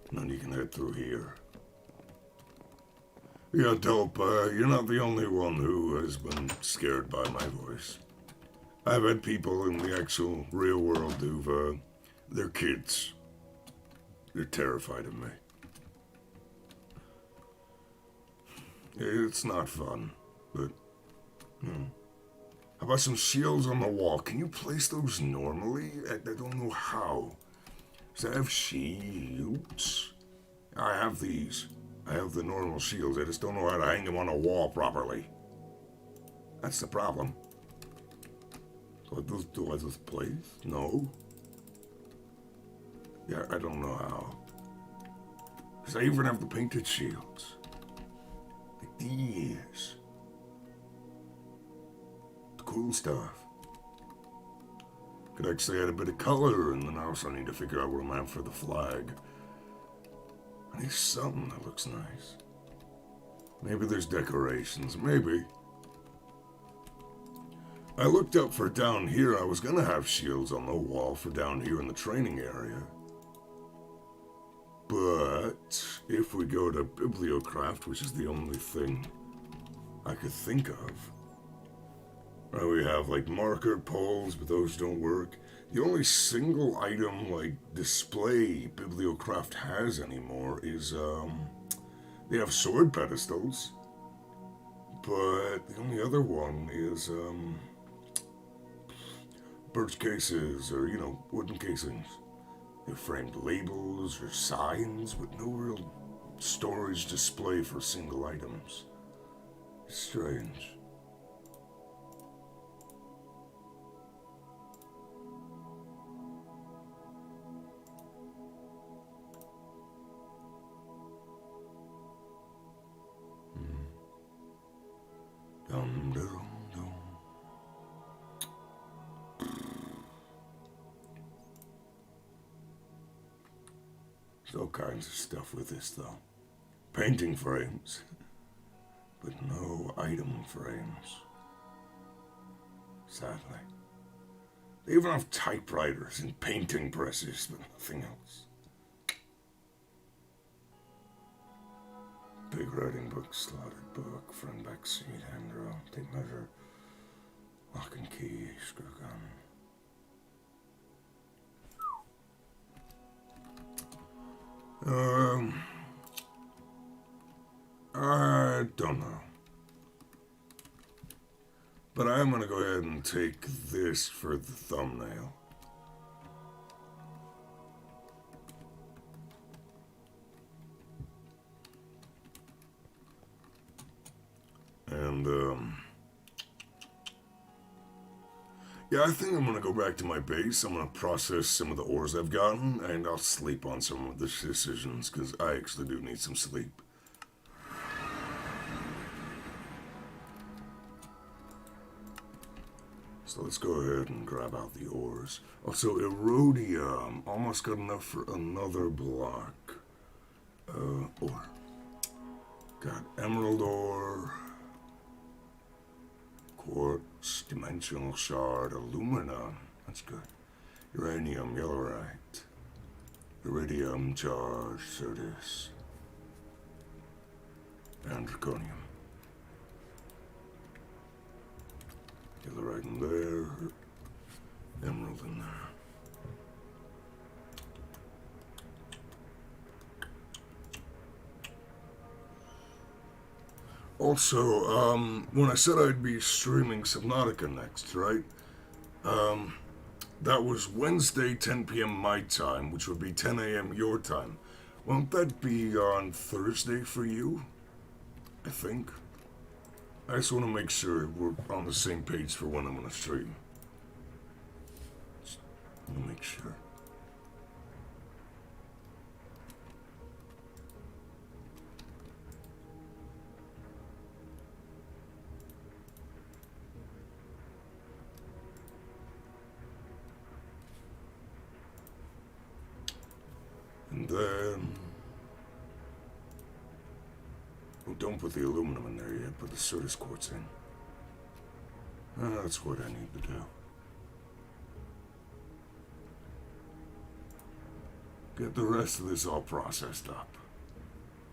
And then you can head through here. Yeah, Dope, you're not the only one who has been scared by my voice. I've had people in the actual real world who've, they're kids. They're terrified of me. It's not fun, but, How about some shields on the wall? Can you place those normally? I don't know how. Does I have shields? I have these. I have the normal shields. I just don't know how to hang them on a wall properly. That's the problem. Do I just place? No. Yeah, I don't know how. Because I even have the painted shields. Like these. Cool stuff. Could actually add a bit of color, and then I also need to figure out what I'm at for the flag. I need something that looks nice. Maybe there's decorations, maybe. I looked up for down here. I was gonna have shields on the wall for down here in the training area. But if we go to Bibliocraft, which is the only thing I could think of, we have like marker poles, but those don't work. The only single item like display Bibliocraft has anymore is they have sword pedestals, but the only other one is birch cases or wooden casings. They framed labels or signs with no real storage display for single items. Strange. Dum dum dum. There's all kinds of stuff with this, though. Painting frames, but no item frames. Sadly. They even have typewriters and painting presses, but nothing else. Big writing book, slotted book, front back seat, hand draw, tape measure, lock and key, screw gun. I don't know. But I am going to go ahead and take this for the thumbnail. And, yeah, I think I'm going to go back to my base. I'm going to process some of the ores I've gotten, and I'll sleep on some of the decisions, because I actually do need some sleep. So let's go ahead and grab out the ores. Also, Erodium. Almost got enough for another block. Ore. Got Emerald ore. Quartz, Dimensional Shard, Aluminum. That's good. Uranium, Yellowite. Iridium, Charge, Certus. And Draconium. Yellowite in there. Emerald in there. Also, when I said I'd be streaming Subnautica next, right? That was Wednesday, 10 p.m. my time, which would be 10 a.m. your time. Won't that be on Thursday for you? I think. I just want to make sure we're on the same page for when I'm going to stream. Just want to make sure. And then... oh, don't put the aluminum in there yet, put the Certus quartz in. That's what I need to do. Get the rest of this all processed up.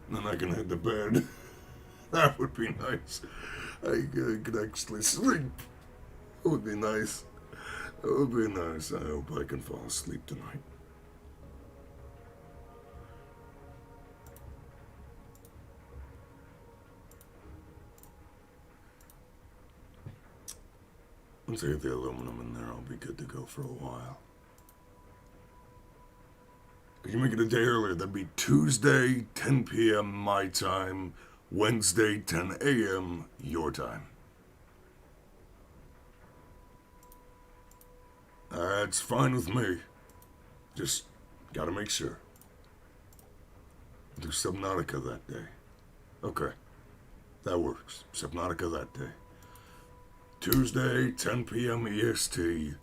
And then I can head to bed. That would be nice. I could actually sleep. That would be nice. That would be nice. I hope I can fall asleep tonight. Once I get the aluminum in there, I'll be good to go for a while. If you make it a day earlier, that'd be Tuesday, 10 p.m. my time, Wednesday, 10 a.m. your time. That's fine with me. Just gotta make sure. Do Subnautica that day. Okay. That works. Subnautica that day. Tuesday, 10 p.m. EST.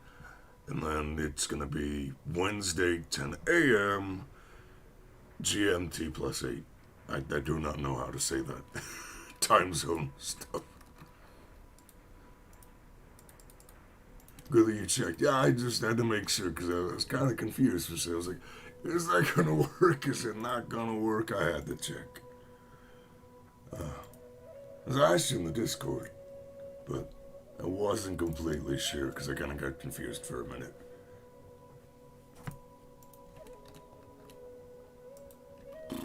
And then it's going to be Wednesday, 10 a.m. GMT plus 8. I do not know how to say that. Time zone stuff. Good that you checked. Yeah, I just had to make sure because I was kind of confused. So I was like, Is that gonna work? Is it not gonna work? I had to check. I asked you in the Discord, but I wasn't completely sure because I kind of got confused for a minute. Do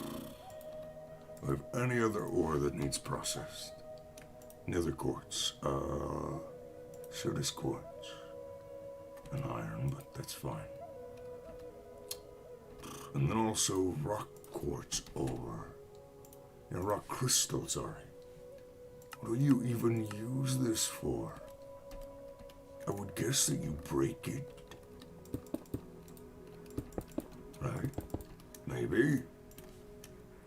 I have any other ore that needs processed? Any other quartz? Sure, there's quartz and iron, but that's fine. And then also rock quartz ore. Yeah, rock crystal, sorry. What do you even use this for? I would guess that you break it. Right? Maybe.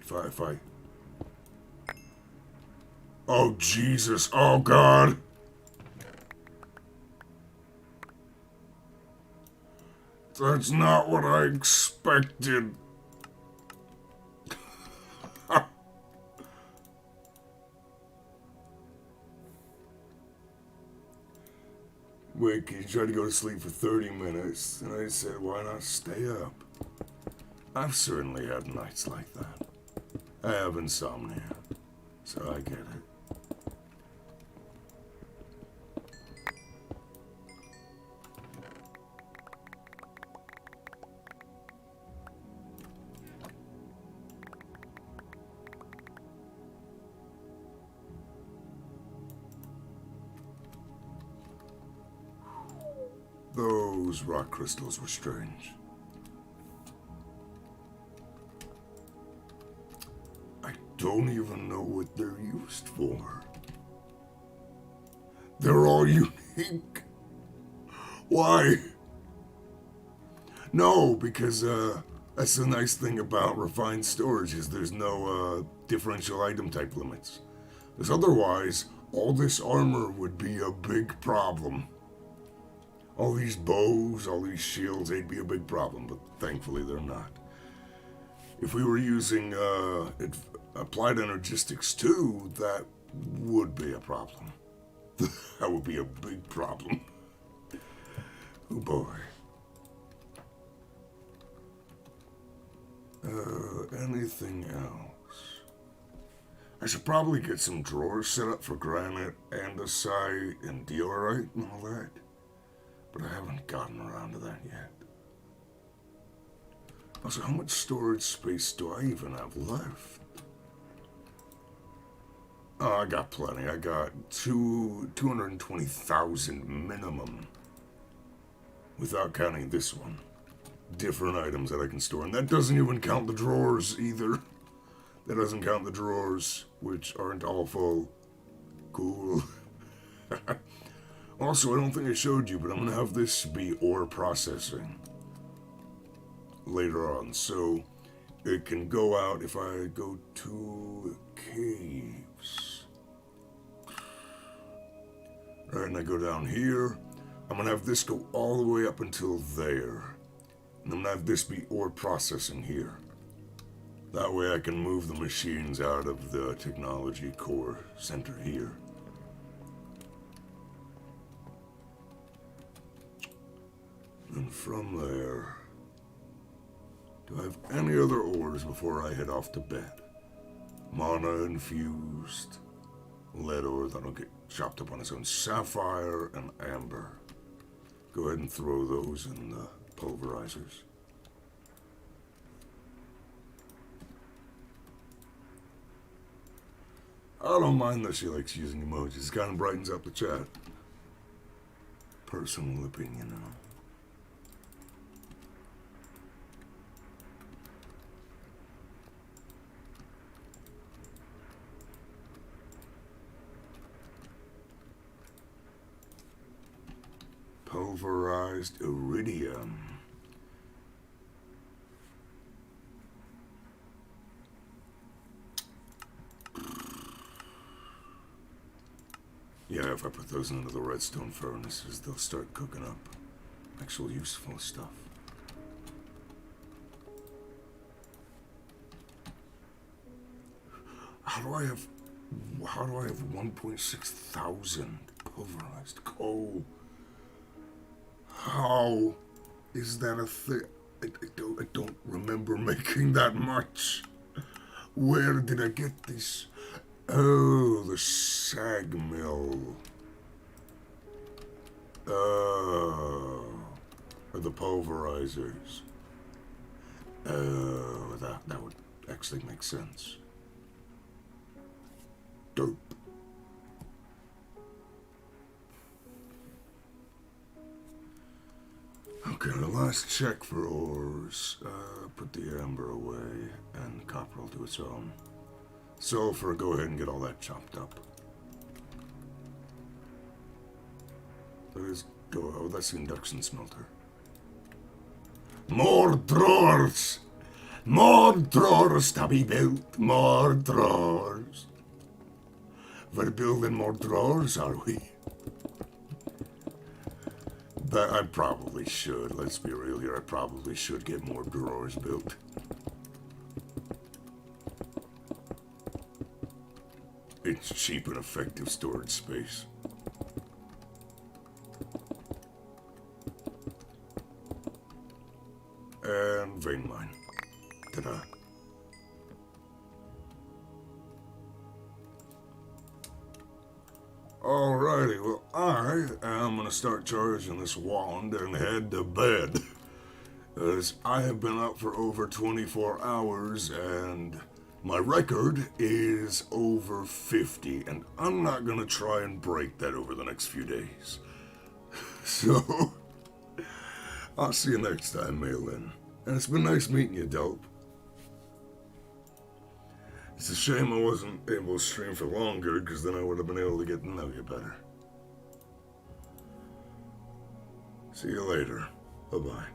If I... Oh, Jesus. Oh, God. That's not what I expected. Wait, you tried to go to sleep for 30 minutes, and I said, why not stay up? I've certainly had nights like that. I have insomnia, so I get it. Those rock crystals were strange. I don't even know what they're used for. They're all unique. Why? No, because that's the nice thing about refined storage is there's no differential item type limits. Because otherwise, all this armor would be a big problem. All these bows, all these shields, they'd be a big problem, but thankfully they're not. If we were using applied energistics too, that would be a problem. That would be a big problem. Oh boy. Anything else? I should probably get some drawers set up for granite, andesite, and diorite and all that. But I haven't gotten around to that yet. Also, how much storage space do I even have left? Oh, I got plenty. I got 220,000 minimum. Without counting this one. Different items that I can store. And that doesn't even count the drawers either. That doesn't count the drawers, which aren't all full. Cool. Also, I don't think I showed you, but I'm going to have this be ore processing later on. So it can go out if I go to caves. Right, and I go down here. I'm going to have this go all the way up until there. And I'm going to have this be ore processing here. That way I can move the machines out of the technology core center here. And from there, do I have any other ores before I head off to bed? Mana infused, lead ore that'll get chopped up on its own, sapphire and amber. Go ahead and throw those in the pulverizers. I don't mind that she likes using emojis. It kind of brightens up the chat. Personal opinion, you know. Pulverized iridium. Yeah, if I put those into the redstone furnaces, they'll start cooking up actual useful stuff. How do I have 1.6 thousand pulverized coal? How is that a thing? I don't remember making that much. Where did I get this? Oh, the sag mill. Oh, or the pulverizers. Oh, that would actually make sense. Dope. Okay, the last check for ores. Put the amber away, and copper will do its own. Sulfur, go ahead and get all that chopped up. Oh, that's the induction smelter. More drawers! More drawers to be built, more drawers. We're building more drawers, are we? But I probably should, let's be real here, I probably should get more drawers built. It's cheap and effective storage space. And vein mine. Ta-da. Alrighty, well, I am going to start charging this wand and head to bed. As I have been up for over 24 hours and my record is over 50, and I'm not going to try and break that over the next few days. So, I'll see you next time, Mail-In. And it's been nice meeting you, Dope. It's a shame I wasn't able to stream for longer, because then I would have been able to get to know you better. See you later. Bye-bye.